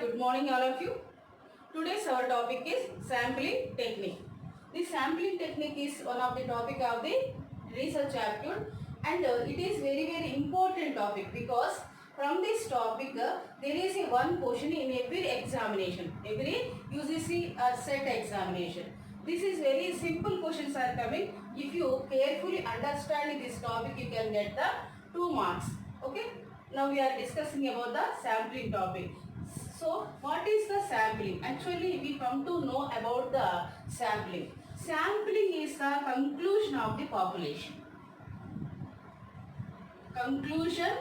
good morning all of you. Today's our topic is sampling technique. The sampling technique is one of the topic of the research aptitude, and it is very important topic because from this topic there is a one question in every examination, every UGC set examination. This is very simple questions are coming. If you carefully understand this topic, you can get the 2 marks. Okay. Now we are discussing about the sampling topic. So what is the sampling? Actually we come to know about the sampling. Sampling is the conclusion of the population. Conclusion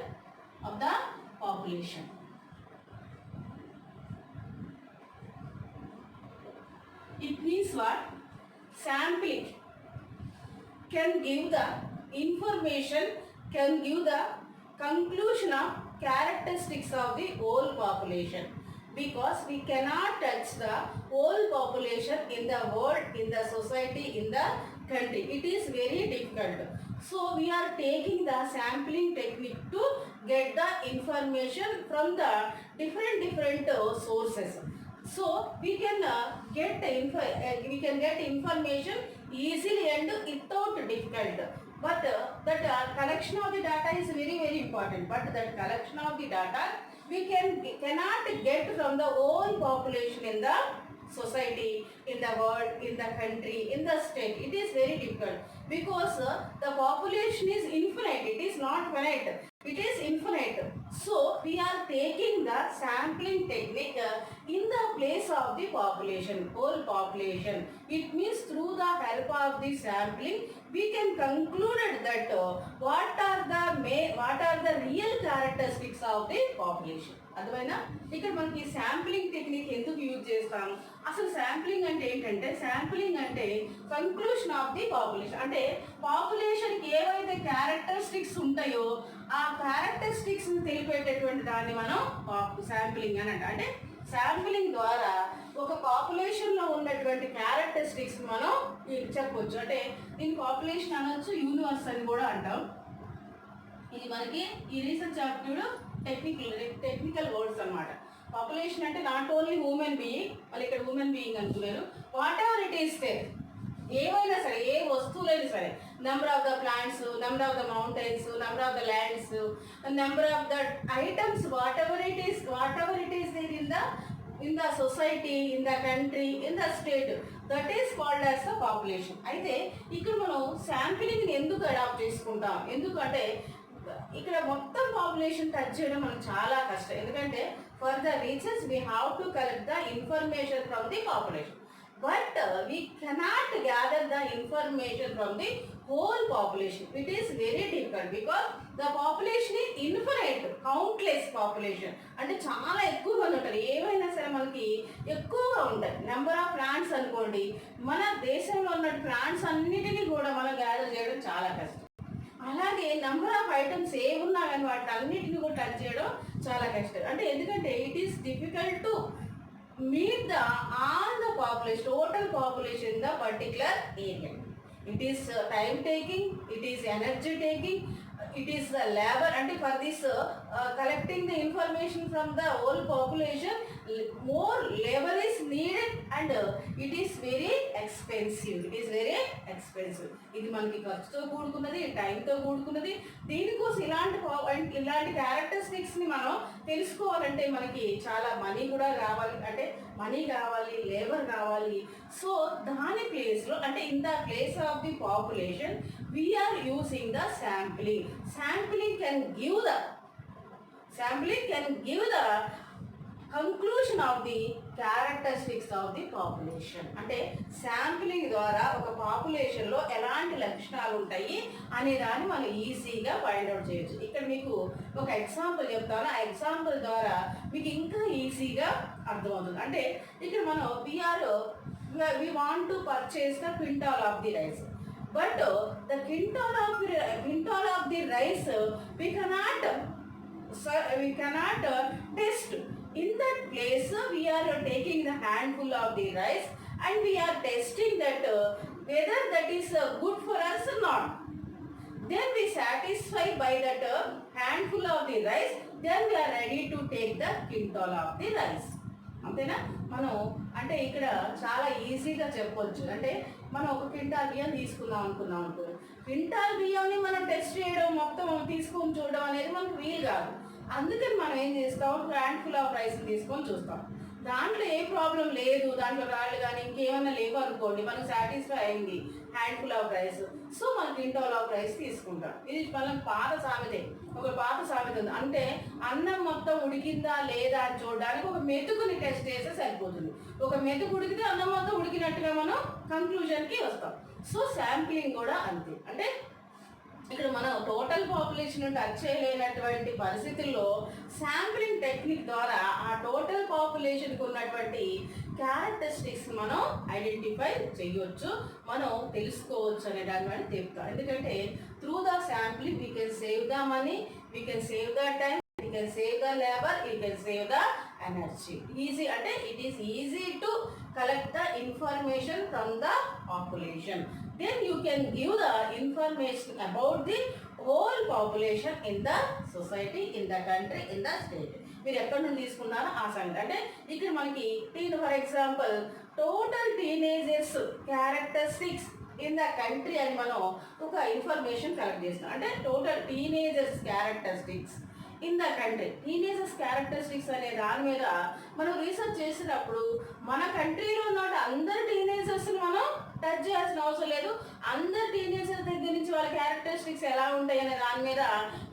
of the population. It means what? Sampling can give the information, can give the conclusion of characteristics of the whole population, because we cannot touch the whole population in the world, in the society, in the country. It is very difficult. So we are taking the sampling technique to get the information from the different sources. So we can get information easily and without difficult. But that collection of the data is very important. But that collection of the data we cannot get from the whole population in the society, in the world, in the country, in the state. It is very difficult because the population is infinite. It is not finite. It is infinite. So we are taking the sampling technique in the place of the population, whole population. It means through the help of the sampling, we can conclude that what are the real characteristics of the population. అర్థమైనా? ఇక్కడ మనకి sampling technique ఎందుకు use చేస్తాం? అసలు sampling అంటే ఏంటంటే, sampling అంటే conclusion of the population. అంటే పాపులేషన్కి ఏవైతే క్యారెక్టరిస్టిక్స్ ఉంటాయో ఆ క్యారెక్టరిస్టిక్స్ తెలిపేటటువంటి దాన్ని మనం శాంప్లింగ్ అని అంటే శాంప్లింగ్ ద్వారా ఒక పాపులేషన్లో ఉన్నటువంటి క్యారెక్టరిస్టిక్స్ మనం చెప్పవచ్చు. అంటే దీని పాపులేషన్ అనొచ్చు, యూనివర్స్ అని కూడా అంటాం. ఇది మనకి ఈ రీసెర్చ్ ఆప్టిట్యూడ్ టెక్నికల్ వర్డ్స్ అన్నమాట. పాపులేషన్ అంటే నాట్ ఓన్లీ హ్యూమన్ బీయింగ్, మళ్ళీ ఇక్కడ హ్యూమన్ బీయింగ్ అంటున్నారు. Whatever it is there, ఏవైనా సరే, ఏ వస్తువులైనా సరే, number of the plants, number of the mountains, number of the lands, number of the items, whatever it is there in the society, in the country, in the state, that is called as the population. అయితే ఇక్కడ మనం sampling ఎందుకు adapt చేసుకుంటాం? ఎందుకంటే ఇక్కడ మొత్తం population touch చేయడం మనకు చాలా కష్టం. ఎందుకంటే for the research we have to collect the information from the population, but we cannot gather the information from the whole population. It is very difficult because the population is infinite, countless population. అంటే చాలా ఎక్కువ మంది ఉంటారు. ఏవైనా సరే మనకి ఎక్కువగా ఉంటాయి. నెంబర్ ఆఫ్ ప్లాంట్స్ అనుకోండి, మన దేశంలో ఉన్న ప్లాంట్స్ అన్నిటినీ కూడా మనం గ్యాదర్ చేయడం చాలా కష్టం. అలాగే నెంబర్ ఆఫ్ ఐటమ్స్ ఏమున్నా కానీ వాటి అన్నిటిని కూడా టచ్ చేయడం చాలా కష్టం. అంటే ఎందుకంటే it is difficult to meet all the population, total population in the particular area. It is time taking, it is energy taking, it is labor. And for this collecting the information from the whole population, more labor is needed and it is very expensive. It is very expensive. ఇది మనకి ఖర్చుతో కూడుకున్నది, టైంతో కూడుకున్నది. దీనికోసం ఇలాంటి క్యారెక్టరిస్టిక్స్ని మనం తెలుసుకోవాలంటే మనకి చాలా మనీ కూడా కావాలి. అంటే మనీ కావాలి, లేబర్ కావాలి. సో దాని ప్లేస్లో, అంటే in the place of the population we are using the sampling. Sampling can give the conclusion of the characteristics of the population. అంటే శాంప్లింగ్ ద్వారా ఒక పాపులేషన్లో ఎలాంటి లక్షణాలు ఉంటాయి అనే దాన్ని మనం ఈజీగా ఫైండ్ అవుట్ చేయొచ్చు. ఇక్కడ మీకు ఒక ఎగ్జాంపుల్ చెప్తాను. ఆ ఎగ్జాంపుల్ ద్వారా మీకు ఇంకా ఈజీగా అర్థమవుతుంది. అంటే ఇక్కడ మనం we want to purchase the quintal of the rice. But the quintal of the rice we cannot test. In that place we are taking the handful of the rice and we are testing that whether that is good for us or not. Then we satisfy by that handful of the rice, then we are ready to take the quintal of the rice. అంతేనా. మనం అంటే ఇక్కడ చాలా ఈజీగా చెప్పొచ్చు. అంటే మనం ఒక క్వింటాల్ బియ్యం తీసుకుందాం అనుకున్నాం అనుకో, క్వింటాల్ బియ్యంని మనం టెస్ట్ చేయడం మొత్తం తీసుకొని చూడడం అనేది మనకు వీలు కాదు. అందుకని మనం ఏం చేస్తాం, హ్యాండ్ఫుల్ ఆఫ్ రైస్ తీసుకొని చూస్తాం. దాంట్లో ఏ ప్రాబ్లం లేదు, దాంట్లో రాళ్ళు కానీ ఇంకేమన్నా లేవు అనుకోండి, మనకు సాటిస్ఫై అయింది హ్యాండ్ఫుల్ ఆఫ్ రైస్, సో మనం క్వింటాల్ ఆఫ్ రైస్ తీసుకుంటాం. ఇది మనం పాత సామెతే, ఒక పాత సామెత ఉంది. అంటే అన్నం మొత్తం ఉడికిందా లేదా అని చూడడానికి ఒక మెతుకుని టెస్ట్ చేస్తే సరిపోతుంది. ఒక మెతుకు ఉడికితే అన్నం మొత్తం ఉడికినట్టుగా మనం కంక్లూజన్కి వస్తాం. సో శాంప్లింగ్ కూడా అంతే. అంటే ఇక్కడ మనం టోటల్ పాపులేషన్ టచ్ చేయలేనటువంటి పరిస్థితుల్లో శాంప్లింగ్ టెక్నిక్ ద్వారా ఆ టోటల్ పాపులేషన్కి ఉన్నటువంటి క్యారెక్టరిస్టిక్స్ మనం ఐడెంటిఫై చేయొచ్చు, మనం తెలుసుకోవచ్చు అనే దాని మీద చెప్తాం. ఎందుకంటే through the sampling we can save the money, we can save the time, we can save the labour, we can save the energy. Easy అంటే it is easy to collect the information from the population. Then you can give the information about the whole population in the society, in the country, in the state. మీరు ఎక్కడి నుండి తీసుకున్నారో ఆ సంగతి. అంటే ఇక్కడ మనకి for example total teenagers characteristics in the country అని మనం ఒక ఇన్ఫర్మేషన్ కలెక్ట్ చేస్తున్నాం. అంటే total teenagers characteristics in the country, teenagers characteristics అనే దాని మీద మనం రీసెర్చ్ చేసినప్పుడు మన కంట్రీలో ఉన్న అందరు టీనేజర్స్ని మనం టచ్ చేయాల్సిన అవసరం లేదు. అందరు టీనేజర్స్ దగ్గర నుంచి వాళ్ళ క్యారెక్టరిస్టిక్స్ ఎలా ఉంటాయి అనే దాని మీద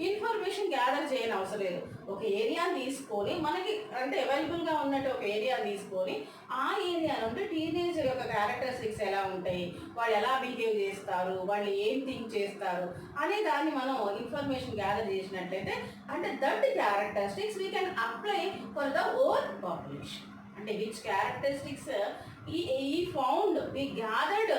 ఇన్ఫర్మేషన్ గ్యాదర్ చేయని అవసరం లేదు. ఒక ఏరియాని తీసుకొని మనకి అంటే అవైలబుల్గా ఉన్నట్టు ఒక ఏరియాని తీసుకొని ఆ ఏరియా నుండి టీనేజర్ యొక్క క్యారెక్టరిస్టిక్స్ ఎలా ఉంటాయి, వాళ్ళు ఎలా బిహేవ్ చేస్తారు, వాళ్ళు ఏం థింక్ చేస్తారు అనే దాన్ని మనం ఇన్ఫర్మేషన్ గ్యాదర్ చేసినట్లయితే అంటే that characteristics we can apply for the whole population. అంటే which characteristics he found we gathered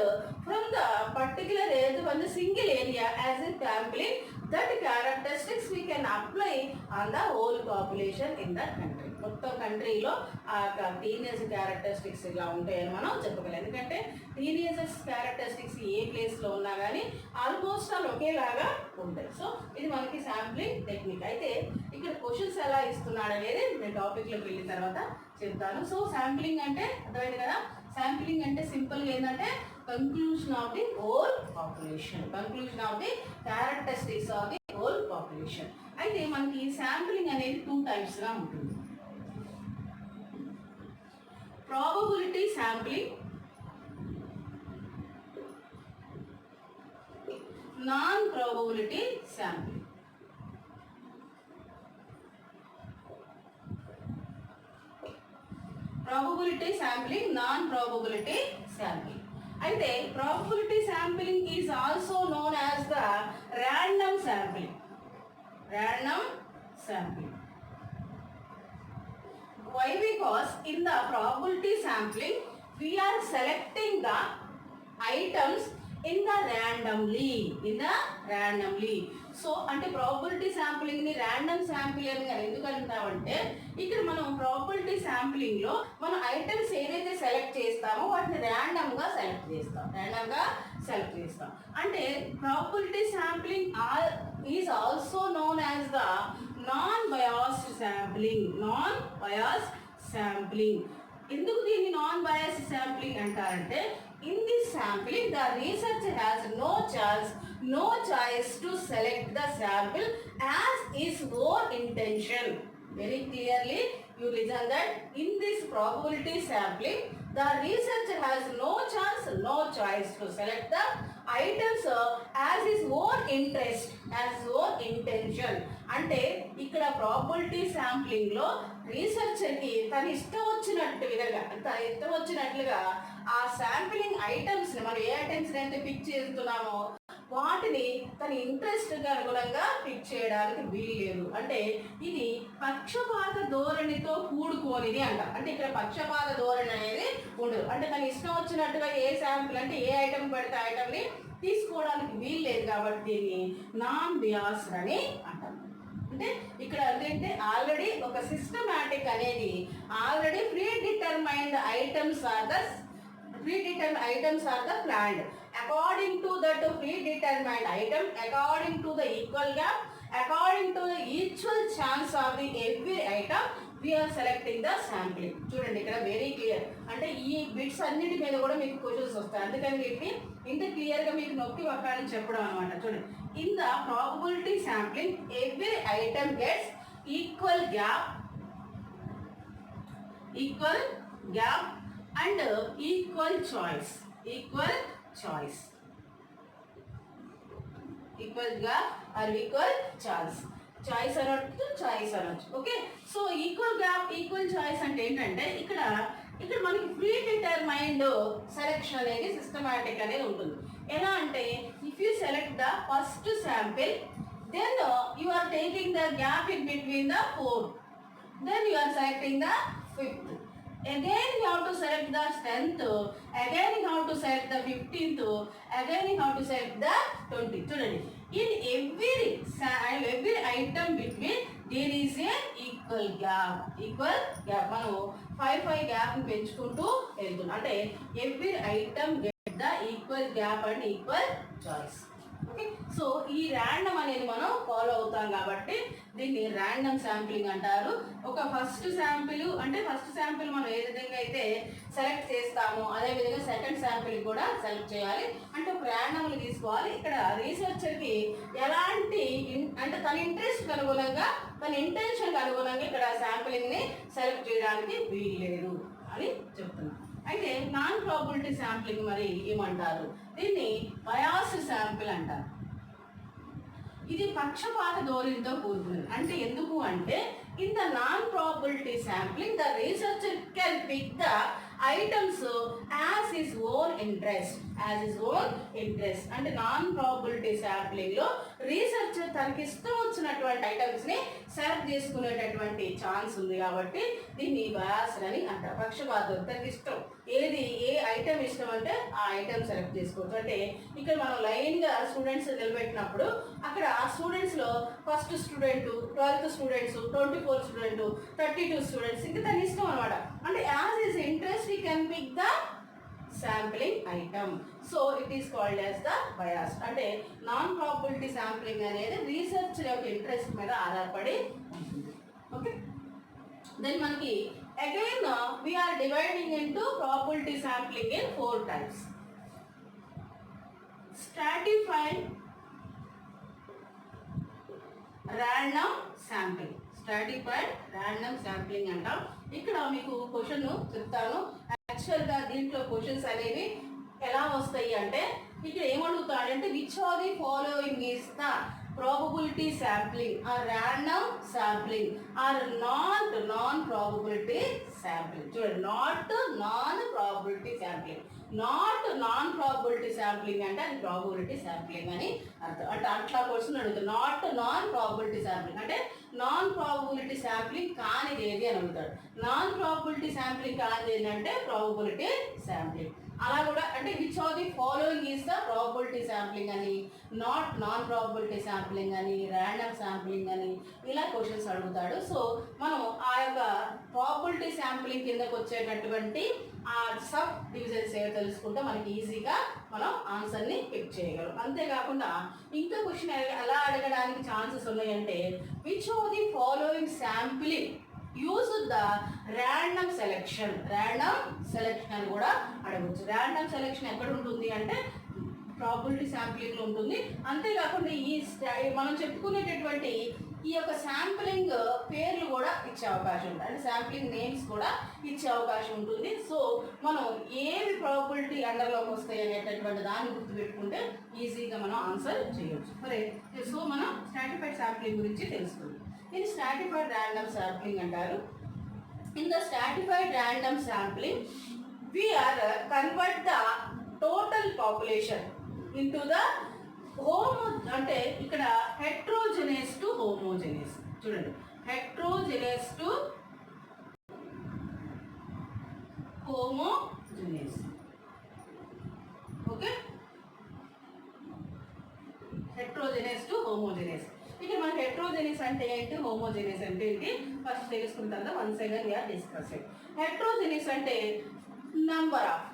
from the particular area from the single area as a sampling, that characteristics we can apply on the whole population in that country. మొత్తం కంట్రీలో ఆ teenage characteristics ఇలా ఉంటాయని మనం చెప్పగలం. ఎందుకంటే teenagers characteristics ఏ ప్లేస్లో ఉన్నా కానీ ఆల్మోస్ట్ ఆల్ ఒకేలాగా ఉంటాయి. సో ఇది మనకి శాంప్లింగ్ టెక్నిక్. అయితే ఇక్కడ క్వశ్చన్స్ ఎలా ఇస్తున్నాడు అనేది నేను టాపిక్లోకి వెళ్ళిన తర్వాత చెప్తాను. సో శాంప్లింగ్ అంటే అర్థమైంది కదా. శాంప్లింగ్ అంటే సింపుల్గా ఏంటంటే conclusion of the whole population, conclusion of the characteristics of the whole population. అయితే మనకి శాంప్లింగ్ అనేది 2 టైప్స్గా ఉంటుంది. Probability sampling, non probability sampling. Probability sampling, non probability sampling. అయితే probability sampling is also known as the random sampling. Random sampling. Why? Because in the probability sampling we are selecting the items in the randomly. So అంటే probability శాంప్లింగ్ని random sampling అని ఎందుకు అంటామంటే ఇక్కడ మనం probability శాంప్లింగ్లో మనం items ఏదైతే select చేస్తామో వాటిని ర్యాండమ్గా సెలెక్ట్ చేస్తాం. అంటే probability sampling is also known as the non biased sampling. ఎందుకు దీన్ని నాన్ బయాస్డ్ శాంప్లింగ్ అంటారంటే in this sampling the researcher has no choice to select the sample as his own intention. Very clearly you listen that in this probability sampling the researcher has no choice to select the items as his own interest, as his own intention. అంటే ఇక్కడ probability sampling లో researcher కి తన ఇష్టం వచ్చినట్లుగా ఆ sampling items ని మనం ఏ ఐటమ్స్ అయితే పిక్ చేస్తున్నామో వాటిని తన ఇంట్రెస్ట్కి అనుగుణంగా పిక్ చేయడానికి వీల్లేదు. అంటే ఇది పక్షపాత ధోరణితో కూడుకోనిది అంట. అంటే ఇక్కడ పక్షపాత ధోరణి అనేది ఉండదు. అంటే తన ఇష్టం వచ్చినట్టుగా ఏ శాంపుల్ అంటే ఏ ఐటమ్ పడితే ఐటమ్ని తీసుకోవడానికి వీల్లేదు కాబట్టి దీన్ని నాన్ బియాస్డ్ అని అంటారు. అంటే ఇక్కడ ఏంటంటే ఆల్రెడీ ఒక సిస్టమాటిక్ అనేది already pre determined items are the planned according to that predetermined item, according to the equal gap, according to the equal chance of the every item we are selecting the sampling. చూడండి ఇక్కడ very clear, అంటే ఈ bits అన్నిటి మీద కూడా మీకు questions వస్తాయి, అందుకని వీటిని ఇంత క్లియర్గా మీకు నొక్కి వక్కాలని చెప్పడం అనమాట. చూడండి, in the probability sampling every item gets equal gap and equal choice. Equal gap or equal choice అనొచ్చు. Okay, so equal gap equal choice అంటే ఏంటంటే ఇక్కడ మనకి ప్రీ డిటర్మైన్డ్ సెలెక్షన్ అనేది సిస్టమాటిక్ అనేది ఉంటుంది. ఎలా అంటే if you select the first sample, then you are taking the gap in between the 4, then you are selecting the 5th. Again you have to select the 10th, again you have to select the 15th, again you have to select the 20th. చూడండి, in every item between there is a equal gap. మనం 5 gap పెంచుకుంటూ వెళ్తున్నాం, అంటే every item get the equal gap and equal choice. Okay, so ఈ random అనేది మనం follow అవుతాం కాబట్టి దీన్ని ర్యాండమ్ శాంప్లింగ్ అంటారు. ఒక ఫస్ట్ శాంపిల్ మనం ఏ విధంగా అయితే సెలెక్ట్ చేస్తామో అదే విధంగా సెకండ్ శాంపిల్ కూడా సెలెక్ట్ చేయాలి, అంటే ఒక ర్యాండమ్ని తీసుకోవాలి. ఇక్కడ రీసెర్చర్కి ఎలాంటి అంటే తన ఇంట్రెస్ట్కి అనుగుణంగా తన ఇంటెన్షన్కి అనుగుణంగా ఇక్కడ శాంపిలింగ్ని సెలెక్ట్ చేయడానికి వీల్లేదు అని చెప్తున్నాను. అయితే నాన్ ప్రాబబిలిటీ శాంప్లింగ్ మరి ఏమంటారు? దీన్ని బయాస్డ్ శాంపిల్ అంటారు. ఇది పక్షపాత ధోరణితో కూడుకున్నది. అంటే ఎందుకు అంటే in the non probability sampling the researcher can pick the items as his own interest. అంటే నాన్ ప్రాబబిలిటీ శాంప్లింగ్ లో రీసెర్చర్ తనకి ఇష్టం వచ్చినటువంటి ఐటమ్స్ ని సెలెక్ట్ చేసుకునేటటువంటి ఛాన్స్ ఉంది కాబట్టి దీన్ని బయాస్డ్ అని అంటారు. పక్షపాతం, తనకి ఇష్టం ఏ ఐటమ్ ఇష్టం అంటే ఆ ఐటమ్ సెలెక్ట్ చేసుకోవచ్చు. అంటే ఇక్కడ మనం లైన్ గా స్టూడెంట్స్ నిలబెట్టినప్పుడు అక్కడ ఆ స్టూడెంట్స్ లో first student, 12th students, 24 student, 32 students, ఇంకా తన ఇష్టం అనమాట. అంటే as is interest he can pick the sampling item, so it is called as the bias. అంటే నాన్ ప్రాబబిలిటీ శాంప్లింగ్ అనేది రీసెర్చ్ యొక్క ఇంట్రెస్ట్ మీద ఆధారపడి ఉంటుంది. ఓకే, దెన్ మనకి again we are dividing into probability sampling in 4 types. Stratified random sampling అంటాం. ఇక్కడ మీకు క్వశ్చన్ చెప్తాను. యాక్చువల్గా దీంట్లో క్వశ్చన్స్ అనేవి ఎలా వస్తాయి అంటే ఇక్కడ ఏమడుగుతాడంటే which are the following is the probability sampling or random sampling or non probability sampling. చూడండి, not non probability sampling. Non probability sampling అంటే అది ప్రాబబిలిటీ శాంప్లింగ్ అని అర్థం. అంటే అట్లా క్వశ్చన్ అడుగుతాడు. నాన్ ప్రాబబిలిటీ శాంప్లింగ్ అంటే నాన్ ప్రాబబిలిటీ శాంప్లింగ్ కానిది ఏది అని అడుగుతాడు. నాన్ ప్రాబబిలిటీ శాంప్లింగ్ కానిది ఏంటంటే ప్రాబబిలిటీ శాంప్లింగ్. అలా కూడా అంటే which are the following is the probability sampling అని, నాన్ ప్రాబబిలిటీ శాంప్లింగ్ అని, ర్యాండమ్ శాంప్లింగ్ అని ఇలా క్వశ్చన్స్ అడుగుతాడు. సో మనం ఆ యొక్క ప్రాబబిలిటీ శాంప్లింగ్ కిందకు వచ్చేటటువంటి ఆ సబ్ డివిజన్స్ ఏవో తెలుసుకుంటే మనకి ఈజీగా మనం ఆన్సర్ని పిక్ చేయగలం. అంతేకాకుండా ఇంకా క్వశ్చన్ ఎలా అడగడానికి ఛాన్సెస్ ఉన్నాయంటే which are the following sampling use the random selection అని కూడా అడగవచ్చు. ర్యాండమ్ సెలెక్షన్ ఎక్కడ ఉంటుంది అంటే ప్రాబబిలిటీ శాంప్లింగ్లో ఉంటుంది. అంతేకాకుండా మనం చెప్పుకునేటటువంటి ఈ యొక్క శాంప్లింగ్ పేర్లు కూడా ఇచ్చే అవకాశం ఉంటుంది, అంటే శాంప్లింగ్ నేమ్స్ కూడా ఇచ్చే అవకాశం ఉంటుంది. సో మనం ఏవి ప్రాబబిలిటీ అండర్లోకి వస్తాయి అనేటటువంటి దాన్ని గుర్తుపెట్టుకుంటే ఈజీగా మనం ఆన్సర్ చేయవచ్చు. మరి సో మనం స్ట్రాటిఫైడ్ శాంప్లింగ్ గురించి తెలుసుకుందాం. ఇది స్ట్రాటిఫైడ్ ర్యాండమ్ శాంప్లింగ్ అంటారు. In the stratified random sampling we are convert the total population into the అంటే ఇక్కడ హెట్రోజెనస్ టు హోమోజెనస్. చూడండి, heterogeneous to homogeneous. Okay, heterogeneous to homogeneous. ఇక్కడ మనకి హెట్రోజెనస్ అంటే ఏంటి, హోమోజెనస్ అంటే ఏంటి ఫస్ట్ తెలుసుకున్న తర్వాత once again we are discussing. Heterogeneous అంటే నంబర్ ఆఫ్,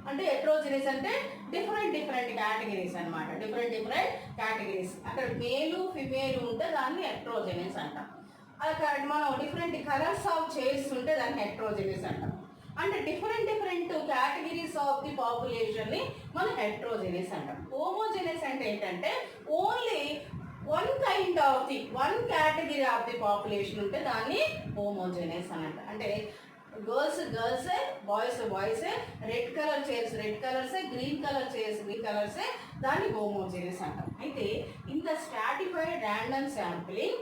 అంటే హెట్రోజెనస్ అంటే డిఫరెంట్ కేటగిరీస్ అనమాట. డిఫరెంట్ కేటగిరీస్, అక్కడ మేలు ఫిమేల్ ఉంటే దాన్ని హెట్రోజెనస్ అంటాం. మనం డిఫరెంట్ కలర్స్ ఆఫ్ చైర్స్ ఉంటే దాన్ని హెట్రోజెనియస్ అంటాం. అంటే డిఫరెంట్ కేటగిరీస్ ఆఫ్ ది పాపులేషన్ని మనం హెట్రోజెనియస్ అంటాం. హోమోజెనియస్ అంటే ఏంటంటే only one category of the population ఉంటే దాన్ని హోమోజెనియస్ అని అంటారు. అంటే గర్ల్సే, బాయ్సే, రెడ్ కలర్ చైర్సే, గ్రీన్ కలర్ చైర్స్ గ్రీన్ కలర్సే, దాన్ని హోమోజెనియస్ అంటాం. అయితే in the stratified random sampling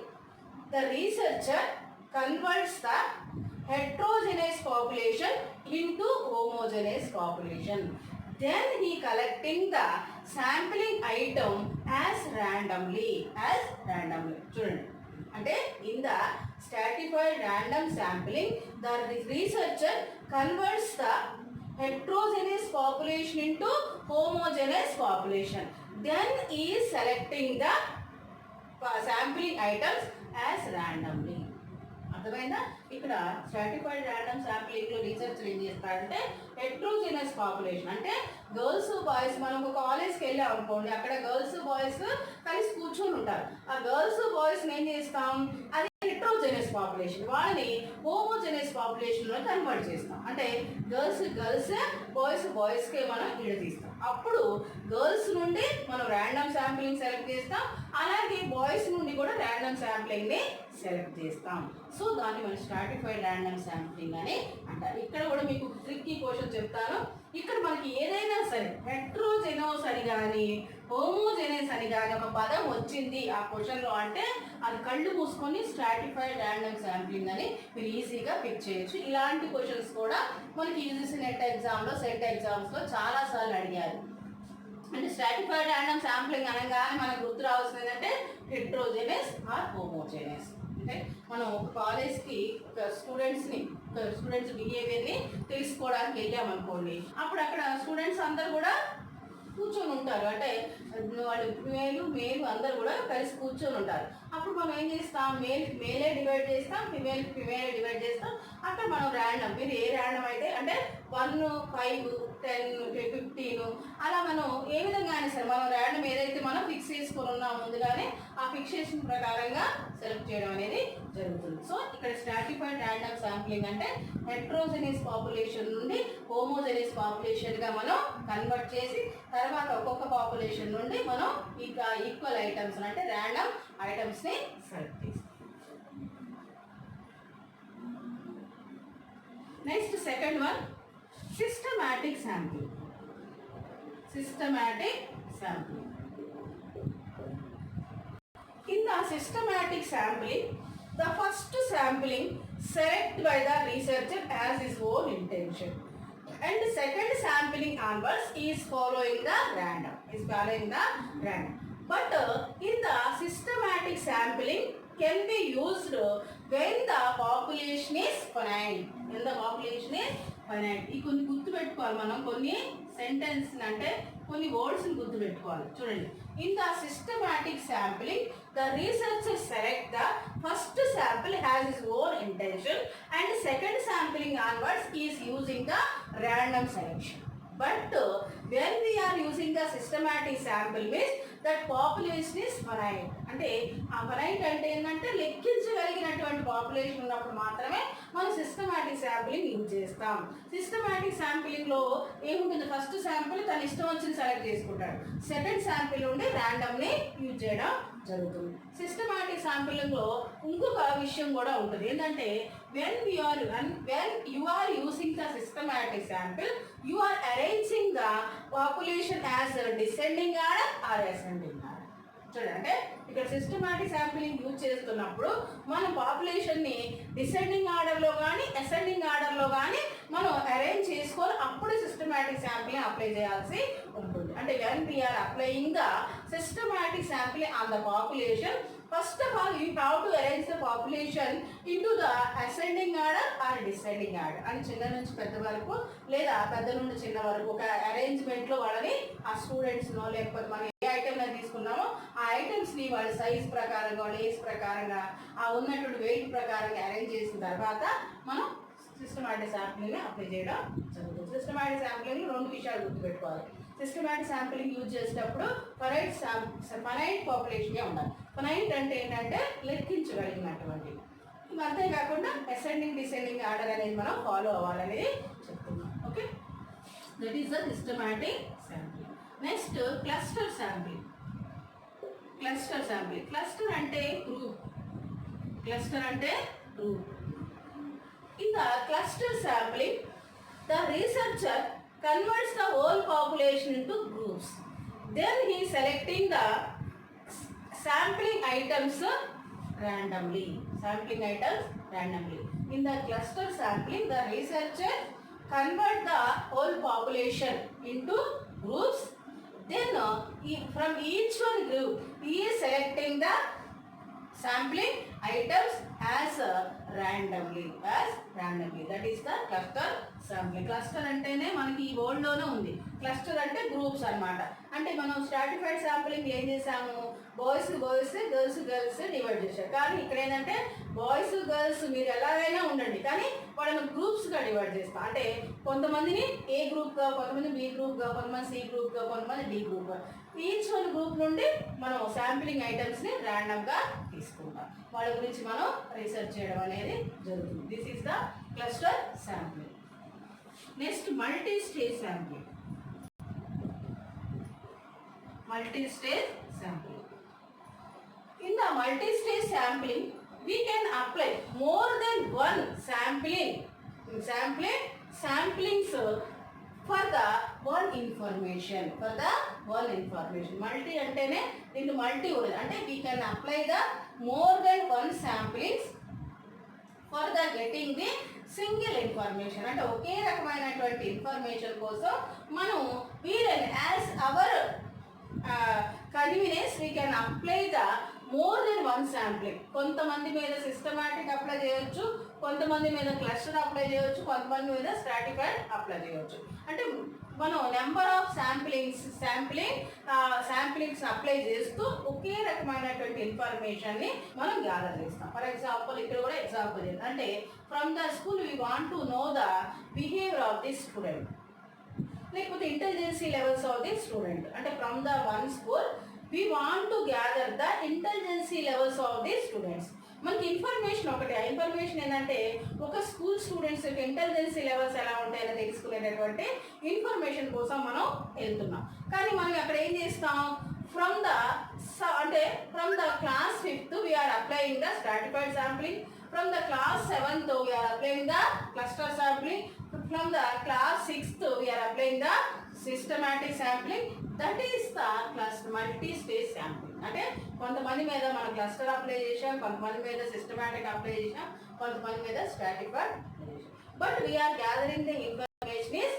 the researcher converts the heterogeneous population into homogeneous population. Then he collecting the sampling item as randomly. చూడండి, అంటే in the stratified random sampling the researcher converts the heterogeneous population into homogeneous population. Then he is selecting the sampling items as randomly. అర్థమైందా? ఇక్కడ stratified random శాంప్లింగ్లో research ఏం చేస్తారంటే heterogeneous population అంటే girls boys, మనం ఒక కాలేజ్కి వెళ్ళాం అనుకోండి, అక్కడ గర్ల్స్ బాయ్స్ కలిసి కూర్చొని ఉంటారు. ఆ గర్ల్స్ బాయ్స్ని ఏం చేస్తాం, అది హెట్రోజెనస్ పాపులేషన్, వాళ్ళని హోమోజెనస్ పాపులేషన్లో కన్వర్ట్ చేస్తాం. అంటే గర్ల్సే, బాయ్స్కే మనం విడదీస్తాం. అప్పుడు గర్ల్స్ నుండి మనం ర్యాండమ్ శాంప్లింగ్ సెలెక్ట్ చేస్తాం, అలాగే బాయ్స్ నుండి కూడా ర్యాండమ్ శాంప్లింగ్ని సెలెక్ట్ చేస్తాం. సో దాన్ని మనం స్ట్రాటిఫైడ్ ర్యాండమ్ శాంప్లింగ్ అని అంటారు. ఇక్కడ కూడా మీకు ట్రిక్కీ క్వశ్చన్ చెప్తాను. ఇక్కడ మనకి ఏదైనా సరే హెట్రోజెనోస్ అని కానీ హోమోజెనస్ అని కానీ ఒక పదం వచ్చింది ఆ క్వశ్చన్లో అంటే అది కళ్ళు మూసుకొని స్ట్రాటిఫైడ్ ర్యాండమ్ శాంప్లింగ్ అని మీరు ఈజీగా పిక్ చేయొచ్చు. ఇలాంటి క్వశ్చన్స్ కూడా మనకి యూజీసీ నెట్ ఎగ్జామ్లో, సెట్ ఎగ్జామ్స్లో చాలాసార్లు అడిగారు. అంటే స్ట్రాటిఫైడ్ ర్యాండమ్ శాంప్లింగ్ అనగానే మనకు గుర్తు రావాల్సింది ఏంటంటే హెట్రోజెనస్ ఆర్ హోమోజెనస్. అంటే మనం ఒక కాలేజ్కి ఒక స్టూడెంట్స్ బిహేవియర్ని తెలుసుకోవడానికి వెళ్ళామనుకోండి, అప్పుడు అక్కడ స్టూడెంట్స్ అందరు కూడా కూర్చొని ఉంటారు. అంటే వాళ్ళు మేలు అందరు కూడా కలిసి కూర్చొని ఉంటారు. అప్పుడు మనం ఏం చేస్తాం, మేలే డివైడ్ చేస్తాం, ఫిమేలే డివైడ్ చేస్తాం. అక్కడ మనం ర్యాండమ్, మీరు ఏ ర్యాండమ్ అయితే అంటే 1, 5, 10, 15 అలా మనం ఏ విధంగా అయినా సరే మనం ర్యాండమ్ ఏదైతే మనం ఫిక్స్ చేసుకొని ఉన్నాం ముందుగానే ఆ ఫిక్సేషన్ ప్రకారంగా సెలెక్ట్ చేయడం అనేది జరుగుతుంది. సో ఇక్కడ స్ట్రాటిఫైడ్ ర్యాండమ్ శాంప్లింగ్ అంటే హెట్రోజెనస్ పాపులేషన్ నుండి హోమోజెనస్ పాపులేషన్గా మనం కన్వర్ట్ చేసి తర్వాత ఒక్కొక్క పాపులేషన్ నుండి మనం ఈక్వల్ ఐటమ్స్ అంటే ర్యాండమ్ ఐటమ్స్ని సెలెక్ట్ చేస్తాం. Next second one systematic sampling. In the systematic sampling, the first sampling selected by the researcher as his own intention, and the second sampling onwards is following the random. But in the systematic sampling can be used when the population is finite. ఈ కొన్ని గుర్తుపెట్టుకోవాలి మనం, కొన్ని sentence అంటే కొన్ని వర్డ్స్ని గుర్తుపెట్టుకోవాలి. చూడండి, in the systematic sampling the researcher select the first sample has his own intention and second sampling onwards is using the random selection. But when we are using the systematic sample means that population is finite. అంటే ఆ finite అంటే ఏంటంటే లెక్కించగలిగినటువంటి population ఉన్నప్పుడు మాత్రమే మనం systematic sampling use చేస్తాం. Systematic శాంప్లింగ్లో ఏముంటుంది, first sample తన ఇష్టం వచ్చింది సెలెక్ట్ చేసుకుంటాడు, సెకండ్ శాంపిల్ నుండి ర్యాండమ్ని యూజ్ చేయడం జరుగుతుంది. సిస్టమాటిక్ శాంప్లింగ్లో ఇంకొక విషయం కూడా ఉంటుంది ఏంటంటే when you are using the systematic sample, you are arranging the population as a descending order or ascending order. చూడండి, ఇక్కడ సిస్టమాటిక్ శాంప్లింగ్ యూజ్ చేస్తున్నప్పుడు మనం పాపులేషన్ని డిసెండింగ్ ఆర్డర్లో కానీ అసెండింగ్ ఆర్డర్లో కానీ మనం అరేంజ్ చేసుకొని అప్పుడు సిస్టమాటిక్ శాంప్లింగ్ అప్లై చేయాల్సి ఉంటుంది. అంటే when we are applying the systematic sampling on the population, first of all you have to arrange the population into the ascending order or descending order. అని చిన్న నుంచి పెద్ద వరకు లేదా పెద్ద నుండి చిన్న వరకు ఒక అరేంజ్మెంట్లో వాళ్ళని ఆ స్టూడెంట్స్నో లేకపోతే మనం ఏ ఐటెంలో తీసుకున్నామో ఆ ఐటమ్స్ని వాళ్ళ సైజ్ ప్రకారంగా వాళ్ళ ఏజ్ ప్రకారంగా ఆ ఉన్నటువంటి వెయిట్ ప్రకారంగా అరేంజ్ చేసిన తర్వాత మనం సిస్టమాటిక్ శాంప్లింగ్ని అప్లై చేయడం జరుగుతుంది. సిస్టమాటిక్ శాంప్లింగ్లో 2 విషయాలు గుర్తుపెట్టుకోవాలి. సిస్టమాటిక్ శాంప్లింగ్ యూజ్ చేసేటప్పుడు ఫైనైట్ పాపులేషనే ఉండాలి. ఫైనైట్ అంటే ఏంటంటే లెక్కించగలిగినటువంటి. అంతేకాకుండా అసెండింగ్ డిసెండింగ్ ఆర్డర్ అనేది మనం ఫాలో అవ్వాలనేది చెప్తున్నాం. Okay, that is the systematic sampling. Next cluster sampling. Cluster sampling, cluster అంటే గ్రూప్, క్లస్టర్ అంటే group. In the cluster sampling the researcher converts the whole population into groups. Then he is selecting the sampling items randomly. Sampling items randomly. In the cluster sampling, the researcher convert the whole population into groups. Then from each one group, he is selecting the sampling items as randomly. That is the cluster sampling. Cluster అంటేనే మనకి ఈ world లోనే ఉంది. Cluster అంటే groups అన్నమాట. అంటే మనం stratified sampling ఏం చేసాము, బాయ్స్ గర్ల్స్ డివైడ్ చేశారు. కానీ ఇక్కడ ఏంటంటే బాయ్స్ గర్ల్స్ మీరు ఎలాగైనా ఉండండి, కానీ వాళ్ళని గ్రూప్స్గా డివైడ్ చేస్తాం. అంటే కొంతమందిని ఏ గ్రూప్గా, కొంతమంది బి గ్రూప్గా, కొంతమంది సి గ్రూప్గా, కొంతమంది డి గ్రూప్గా. ఈచ్ వన్ గ్రూప్ నుండి మనం శాంప్లింగ్ ఐటమ్స్ని ర్యాండమ్గా తీసుకుంటాం. వాళ్ళ గురించి మనం రీసెర్చ్ చేయడం అనేది జరుగుతుంది. This is the cluster sampling. Next multi stage sampling. Multi-stage sampling. In the multi-stage sampling, we can apply more than one samplings for the one information. Multi antene into multi ante we can apply the more than one samplings for the getting the single information. అంటే ఒకే రకమైనటువంటి information కోసం మనం వీళ్ళని as our convenience we can apply the more than one sampling. కొంతమంది మీద systematic apply చేయొచ్చు, కొంతమంది మీద క్లస్టర్ అప్లై చేయొచ్చు, కొంతమంది మీద స్ట్రాటిఫైడ్ అప్లై చేయొచ్చు. అంటే మనం నెంబర్ ఆఫ్ శాంప్లింగ్స్ అప్లై చేస్తూ ఒకే రకమైనటువంటి ఇన్ఫర్మేషన్ని మనం గ్యాదర్ చేస్తాం. ఫర్ ఎగ్జాంపుల్ ఇక్కడ కూడా ఎగ్జాంపుల్ చేద్దాం. అంటే from the school we want to know the behaviour of the student, లేకపోతే intelligence levels of the student. అంటే from the one school we want to gather the intelligence levels of the students. మనకి information ఒకటి, ఆ information ఏంటంటే ఒక school students యొక్క ఇంటెలిజెన్సీ levels ఎలా ఉంటాయని తెలుసుకునేటటువంటి ఇన్ఫర్మేషన్ కోసం మనం వెళ్తున్నాం. కానీ మనం అక్కడ ఏం చేస్తాం, from the class 5th we are applying the stratified sampling, from the class 7th we are applying the cluster sampling, from the class 6th we are applying the systematic sampling. That is the cluster multi-stage sampling. అంటే కొంతమంది మీద మనం cluster apply చేసాం, కొంతమంది మీద systematic apply చేసాం, కొంతమంది మీద స్ట్రాటిఫైడ్ చేసాం. But we are gathering the information is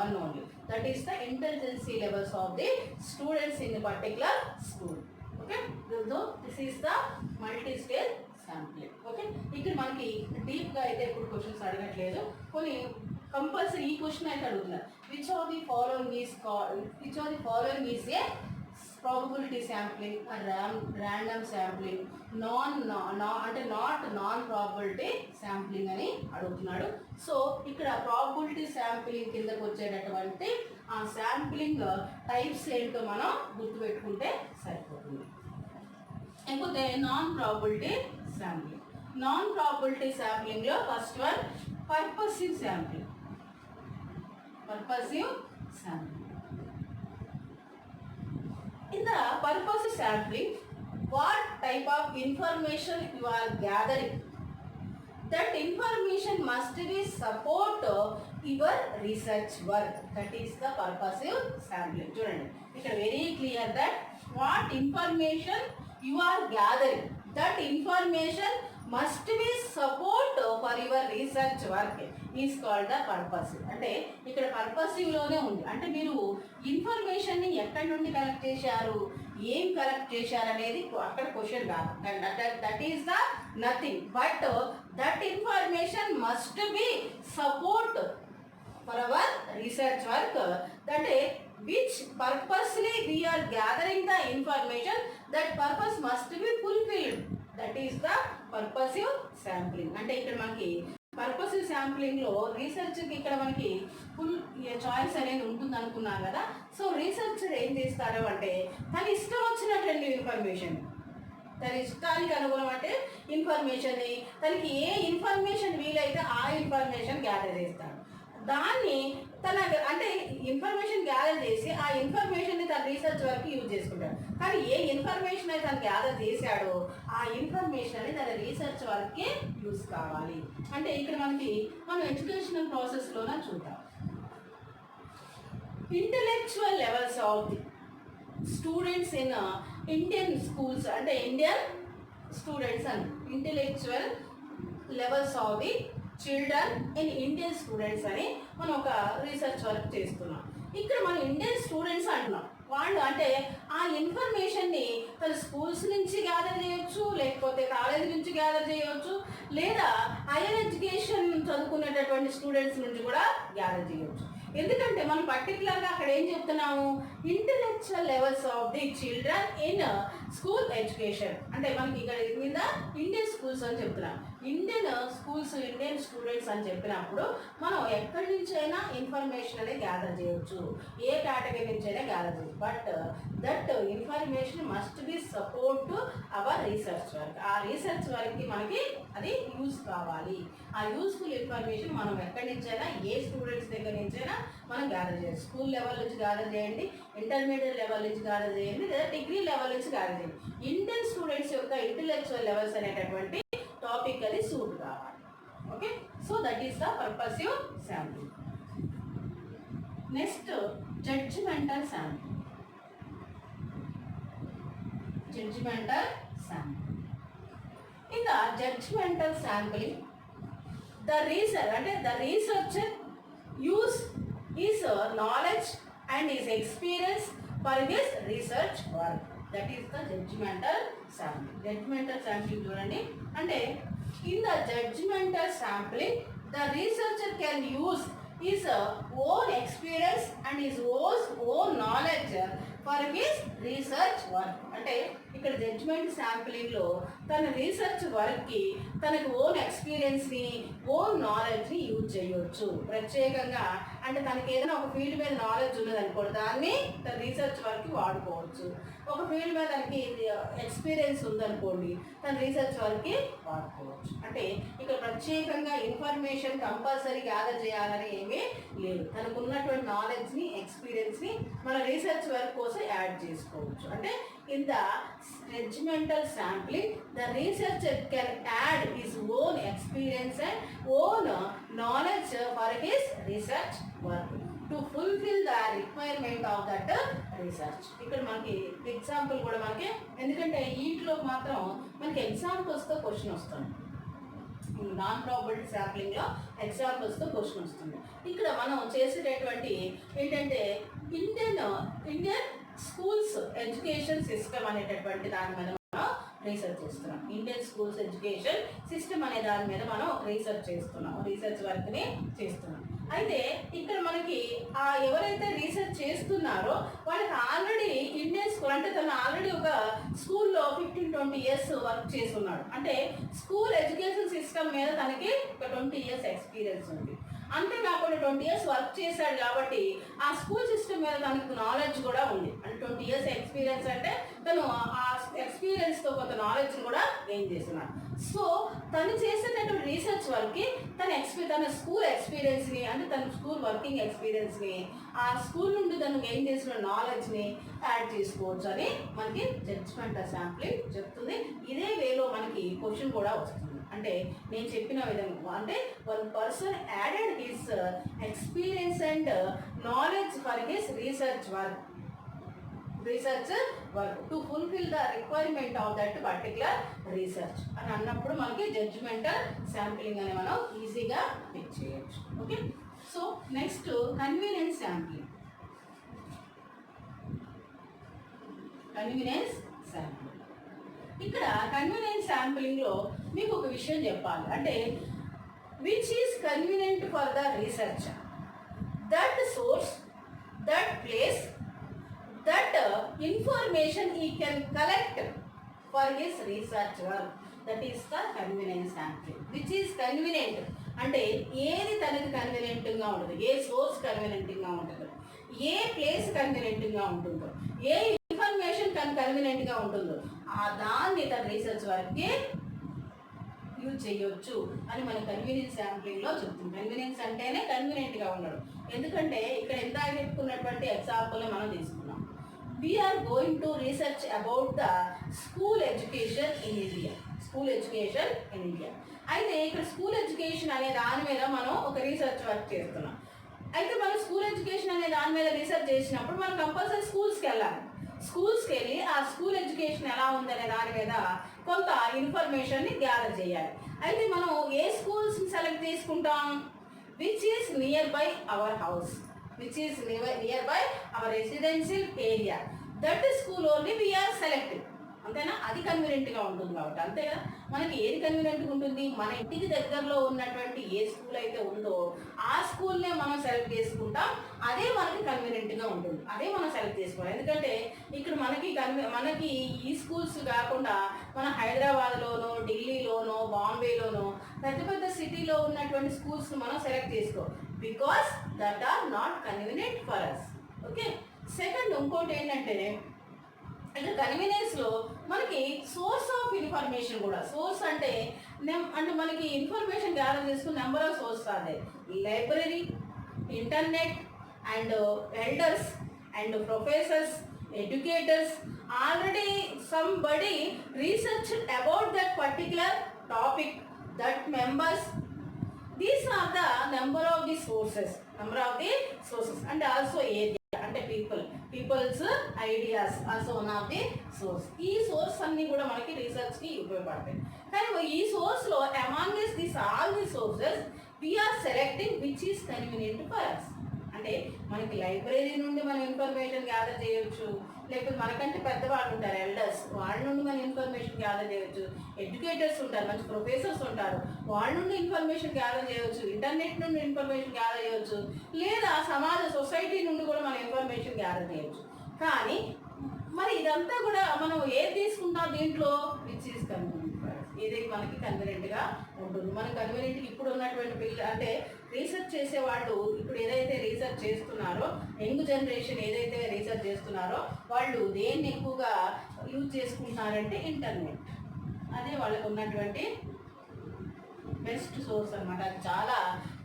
one only. That is the intelligence levels of the students in a particular school. Okay, so this is the multi-stage sampling. Okay, ఇక్కడ మనకి డీప్గా అయితే ఇప్పుడు questions అడగట్లేదు, కొన్ని కంపల్సరీ ఈ question అయితే అడుగుతున్నారు. Which of the following is a probability sampling, random sampling, అంటే నాన్ ప్రాబబిలిటీ శాంప్లింగ్ అని అడుగుతున్నాడు. సో ఇక్కడ ప్రాబబిలిటీ శాంప్లింగ్ కిందకు వచ్చేటటువంటి ఆ శాంప్లింగ్ టైప్స్ ఏంటో మనం గుర్తుపెట్టుకుంటే సరిపోతుంది. లేకపోతే non probability sampling. Non probability శాంప్లింగ్లో first one purposive sampling. In the purposive sampling, what type of information you are gathering? That information must be support your research work. That is the purposive sampling. చూడండి ఇక్కడ very clear that what information you are gathering, that information must be support for your research work is called the purposive. అంటే ఇక్కడ purposive లోనే ఉంది. అంటే మీరు ఇన్ఫర్మేషన్ని ఎక్కడి నుండి కలెక్ట్ చేశారు, ఏం కలెక్ట్ చేశారు అనేది అక్కడ క్వశ్చన్ కాదు. That is the nothing but that information must be support for hour research work. అంటే which purposely we are gathering the information, that purpose must be fulfilled. That is the purposive sampling. అంటే ఇక్కడ మనకి purposive శాంప్లింగ్లో రీసెర్చ్కి ఇక్కడ మనకి full choice అనేది ఉంటుంది అనుకున్నాం కదా. సో రీసెర్చర్ ఏం చేస్తారు అంటే తను ఇష్టం వచ్చినటువంటి ఇన్ఫర్మేషన్ తన ఇష్టానికి అనుగుణం అంటే ఇన్ఫర్మేషన్ని తనకి ఏ ఇన్ఫర్మేషన్ వీలైతే ఆ ఇన్ఫర్మేషన్ గ్యాదర్ చేస్తాడు. దాన్ని తన అంటే ఇన్ఫర్మేషన్ గ్యాదర్ చేసి ఆ ఇన్ఫర్మేషన్ని తన రీసెర్చ్ వరకు యూజ్ చేసుకుంటాడు. కానీ ఏ ఇన్ఫర్మేషన్ అయితే తను గ్యాదర్ చేశాడో ఆ ఇన్ఫర్మేషన్ అనేది తన రీసెర్చ్ వరకే యూజ్ కావాలి. అంటే ఇక్కడ మనం ఎడ్యుకేషనల్ ప్రాసెస్లోనే చూద్దాం. Intellectual levels of the students in Indian schools అంటే ఇండియన్ స్టూడెంట్స్ అని intellectual levels of the children in Indian students అని మనం ఒక రీసెర్చ్ వర్క్ చేస్తున్నాం. ఇక్కడ మనం ఇండియన్ స్టూడెంట్స్ అంటున్నాం. వాళ్ళు అంటే ఆ ఇన్ఫర్మేషన్ని తన స్కూల్స్ నుంచి గ్యాదర్ చేయొచ్చు, లేకపోతే కాలేజ్ నుంచి గ్యాదర్ చేయవచ్చు, లేదా హైయర్ ఎడ్యుకేషన్ చదువుకునేటటువంటి స్టూడెంట్స్ నుంచి కూడా గ్యాదర్ చేయవచ్చు. ఎందుకంటే మనం పర్టికులర్గా అక్కడ ఏం చెప్తున్నాము, intellectual levels of the children in school education అంటే మనకి ఇక్కడ మీద ఇండియన్ స్కూల్స్ అని చెప్తున్నాం. ఇండియన్ స్కూల్స్ ఇండియన్ స్టూడెంట్స్ అని చెప్పినప్పుడు మనం ఎక్కడి నుంచైనా ఇన్ఫర్మేషన్ అనేది గ్యాదర్ చేయవచ్చు, ఏ కేటగిరీ నుంచైనా గ్యాదర్ చేయవచ్చు. But that information must be support to our research work. ఆ రీసెర్చ్ వర్క్కి మనకి అది యూజ్ కావాలి. ఆ యూస్ఫుల్ ఇన్ఫర్మేషన్ మనం ఎక్కడి నుంచైనా ఏ స్టూడెంట్స్ దగ్గర నుంచైనా మనం గ్యాదర్ చేయాలి. స్కూల్ లెవెల్ నుంచి గ్యాదర్ చేయండి, ఇంటర్మీడియట్ లెవెల్ నుంచి గ్యాదర్ చేయండి, లేదా డిగ్రీ లెవెల్ నుంచి గ్యాదర్ చేయండి. ఇండియన్ స్టూడెంట్స్ యొక్క ఇంటలెక్చువల్ లెవెల్స్ అనేటటువంటి టాపిక్ అది సూట్ కావాలి. Okay, so that is the purposive sampling. Next judgemental sampling. Judgmental sampling. In the judgmental sampling, the researcher use his knowledge and his experience for his research work. That is the judgmental sampling. Judgmental sampling చూడండి అంటే in the judgmental sampling, the researcher can use his own experience and his own knowledge for his research work. అంటే ఇక్కడ judgement శాంప్లింగ్లో తన research వర్క్కి తనకు own ఎక్స్పీరియన్స్ని own నాలెడ్జ్ని use చేయవచ్చు. ప్రత్యేకంగా అంటే తనకి ఏదైనా ఒక ఫీల్డ్ మీద నాలెడ్జ్ ఉన్నదనుకోండి, దాన్ని తన రీసెర్చ్ వర్క్కి వాడుకోవచ్చు. ఒక ఫీల్డ్ మీద తనకి ఎక్స్పీరియన్స్ ఉందనుకోండి, తన రీసెర్చ్ వర్క్కి వాడుకోవచ్చు. అంటే ఇక్కడ ప్రత్యేకంగా ఇన్ఫర్మేషన్ కంపల్సరీ గ్యాదర్ చేయాలని ఏమీ లేదు. తనకు ఉన్నటువంటి నాలెడ్జ్ని ఎక్స్పీరియన్స్ని మన రీసెర్చ్ వర్క్ కోసం యాడ్ చేసుకోవచ్చు. అంటే in the judgmental sampling, the researcher can add his own experience and own knowledge for his research work to fulfill the requirement of that research. ఇక్కడ మనకి ఎగ్జాంపుల్ కూడా మనకి ఎందుకంటే వీటిలో మాత్రం మనకి ఎగ్జాంపుల్స్తో క్వశ్చన్ వస్తుంది. నాన్ ప్రాబబిలిటీ శాంప్లింగ్లో ఎగ్జాంపుల్స్తో క్వశ్చన్ వస్తుంది. ఇక్కడ మనం చేసేటటువంటి ఏంటంటే ఇండియన్ స్కూల్స్ ఎడ్యుకేషన్ సిస్టమ్ అనేటటువంటి దాని మీద మనం రీసెర్చ్ చేస్తున్నాం. ఇండియన్ స్కూల్స్ ఎడ్యుకేషన్ సిస్టమ్ అనే దాని మీద మనం రీసెర్చ్ చేస్తున్నాం, రీసెర్చ్ వర్క్ని చేస్తున్నాం. అయితే ఇక్కడ మనకి ఎవరైతే రీసెర్చ్ చేస్తున్నారో వాళ్ళకి ఆల్రెడీ ఇండియన్ స్కూల్ అంటే తను ఆల్రెడీ ఒక స్కూల్లో 15-20 years వర్క్ చేస్తున్నాడు. అంటే స్కూల్ ఎడ్యుకేషన్ సిస్టమ్ మీద తనకి ఒక 20 years ఎక్స్పీరియన్స్ ఉంది. అంతేకాకుండా 20 years వర్క్ చేశాడు కాబట్టి ఆ స్కూల్ సిస్టమ్ మీద తనకు నాలెడ్జ్ కూడా ఉంది. అంటే 20 years ఎక్స్పీరియన్స్ అంటే తను ఆ ఎక్స్పీరియన్స్తో కొంత నాలెడ్జ్ కూడా గెయిన్ చేస్తున్నాడు. సో తను చేసేటటువంటి రీసెర్చ్ వర్క్కి తన స్కూల్ ఎక్స్పీరియన్స్ని అంటే తన స్కూల్ వర్కింగ్ ఎక్స్పీరియన్స్ని ఆ స్కూల్ నుండి తను గెయిన్ చేసిన నాలెడ్జ్ని యాడ్ చేసుకోవచ్చు అని మనకి జడ్జ్మెంటల్ శాంప్లింగ్ చెప్తుంది. ఇదే వేలో మనకి క్వశ్చన్ కూడా వస్తుంది. అంటే నేను చెప్పిన విధంగా అంటే one person added his experience and knowledge for his research work to fulfil the requirement of that particular research అని అన్నప్పుడు మనకి జడ్జ్మెంటల్ శాంప్లింగ్ అని మనం ఈజీగా పిక్ చేయొచ్చు. Okay, so next convenience sampling. ఇక్కడ కన్వీనియన్స్ శాంప్లింగ్లో మీకు ఒక విషయం చెప్పాలి. అంటే which is convenient for the researcher, that source, that place, that information he can collect for his research work. That is the convenience sampling. Which is convenient అంటే ఏది తనకి కన్వీనియంట్గా ఉంటుంది, ఏ సోర్స్ కన్వీనియంట్గా ఉంటుందో, ఏ ప్లేస్ కన్వీనియంట్గా ఉంటుందో, ఏ ఇన్ఫర్మేషన్ కన్వీనియంట్గా ఉంటుందో దాన్ని తన రీసెర్చ్ వర్క్కి యూజ్ చేయొచ్చు అని మన కన్వీనియన్స్ శాంప్లింగ్లో చెప్తుంది. కన్వీనియన్స్ అంటేనే కన్వీనియంట్గా ఉండడం. ఎందుకంటే ఇక్కడ ఇందాక చెప్పుకున్నటువంటి ఎగ్జాంపుల్ మనం తీసుకున్నాం. We are going to research about the school education in India. School education in India. అయితే ఇక్కడ స్కూల్ ఎడ్యుకేషన్ అనే దాని మీద మనం ఒక రీసెర్చ్ వర్క్ చేస్తున్నాం. అయితే మనం స్కూల్ ఎడ్యుకేషన్ అనే దాని మీద రీసెర్చ్ చేసినప్పుడు మనం కంపల్సరీ స్కూల్స్కి వెళ్ళాలి. స్కూల్స్కి వెళ్ళి ఆ స్కూల్ ఎడ్యుకేషన్ ఎలా ఉందనే దాని మీద కొంత ఇన్ఫర్మేషన్ని గ్యాదర్ చేయాలి. అయితే మనం ఏ స్కూల్స్ని సెలెక్ట్ తీసుకుంటాం? Which is near by our house, which is near by our residential area. That school only we are selecting. అంతేనా? అది కన్వీనియంట్గా ఉంటుంది కాబట్టి. అంతే కదా, మనకి ఏది కన్వీనియంట్గా ఉంటుంది? మన ఇంటికి దగ్గరలో ఉన్నటువంటి ఏ స్కూల్ అయితే ఉందో ఆ స్కూల్నే మనం సెలెక్ట్ చేసుకుంటాం. అదే మనకి కన్వీనియంట్గా ఉంటుంది, అదే మనం సెలెక్ట్ చేసుకోవాలి. ఎందుకంటే ఇక్కడ మనకి ఈ స్కూల్స్ కాకుండా మన హైదరాబాద్లోనో, ఢిల్లీలోనో, బాంబేలోనో పెద్ద పెద్ద సిటీలో ఉన్నటువంటి స్కూల్స్ మనం సెలెక్ట్ చేసుకో, because that are not convenient for us. Okay. Second ఇంకోటి ఏంటంటే ఇక్కడ కన్వీనియన్స్లో మనకి సోర్స్ ఆఫ్ ఇన్ఫర్మేషన్ కూడా. సోర్స్ అంటే మనకి ఇన్ఫర్మేషన్ గ్యాదర్ చేసుకుని నెంబర్ ఆఫ్ సోర్స్ అదే library, internet and elders and professors, educators. Already somebody research about that particular topic, that members. These are the number of the sources and also area అంటే peoples ideas also one of the source. ఈ source అన్ని కూడా మనకి రీసెర్చ్కి ఉపయోగపడతాయి. కానీ ఈ సోర్స్లో among this all the sources we are selecting which is convenient for us. అంటే మనకి లైబ్రరీ నుండి మనం ఇన్ఫర్మేషన్ గ్యాదర్ చేయొచ్చు, లేకపోతే మనకంటే పెద్దవాళ్ళు ఉంటారు ఎల్డర్స్, వాళ్ళ నుండి మనం ఇన్ఫర్మేషన్ గ్యాదర్ చేయొచ్చు. ఎడ్యుకేటర్స్ ఉంటారు, మంచి ప్రొఫెసర్స్ ఉంటారు, వాళ్ళ నుండి ఇన్ఫర్మేషన్ గ్యాదర్ చేయవచ్చు. ఇంటర్నెట్ నుండి ఇన్ఫర్మేషన్ గ్యాదర్ చేయవచ్చు, లేదా సొసైటీ నుండి కూడా మనం ఇన్ఫర్మేషన్ గ్యాదర్ చేయొచ్చు. కానీ మరి ఇదంతా కూడా మనం ఏది తీసుకుంటాం దీంట్లో? Which is convenient. ఇది మనకి కన్వీనియంట్గా ఉంటుంది. మన కన్వీనియంట్కి ఇప్పుడు ఉన్నటువంటి అంటే రీసెర్చ్ చేసే వాళ్ళు ఇప్పుడు ఏదైతే రీసెర్చ్ చేస్తున్నారో, యంగ్ జనరేషన్ ఏదైతే రీసెర్చ్ చేస్తున్నారో వాళ్ళు దేన్ని ఎక్కువగా యూజ్ చేసుకుంటున్నారంటే ఇంటర్నెట్. అదే వాళ్ళకు ఉన్నటువంటి బెస్ట్ సోర్స్ అనమాట. అది చాలా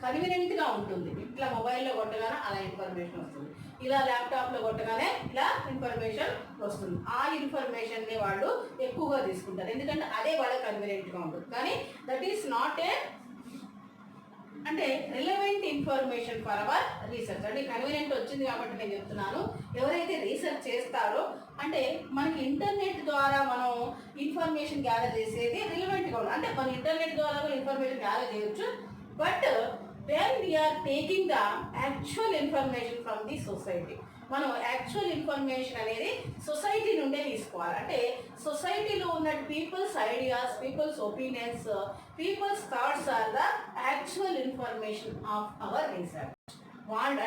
కన్వీనియంట్గా ఉంటుంది. ఇట్లా మొబైల్లో కొట్టగానే అలా ఇన్ఫర్మేషన్ వస్తుంది, ఇలా ల్యాప్టాప్లో కొట్టగానే ఇలా ఇన్ఫర్మేషన్ వస్తుంది. ఆ ఇన్ఫర్మేషన్ని వాళ్ళు ఎక్కువగా తీసుకుంటారు, ఎందుకంటే అదే వాళ్ళకి కన్వీనియంట్గా ఉంటుంది. కానీ దట్ ఈస్ నాట్ ఏ అంటే relevant information for hour research. అంటే కన్వీనియంట్ వచ్చింది కాబట్టి నేను చెప్తున్నాను, ఎవరైతే రీసెర్చ్ చేస్తారో అంటే మనకి ఇంటర్నెట్ ద్వారా మనం ఇన్ఫర్మేషన్ గ్యాదర్ చేసేది రిలవెంట్గా ఉంది. అంటే మన ఇంటర్నెట్ ద్వారా కూడా ఇన్ఫర్మేషన్ గ్యాదర్ చేయొచ్చు, but when we are taking the actual information from the society, మనం యాక్చువల్ ఇన్ఫర్మేషన్ అనేది సొసైటీ నుండే తీసుకోవాలి. అంటే సొసైటీలో ఉన్న peoples ideas, peoples opinions, peoples thoughts are the actual information of our research. వాళ్ళ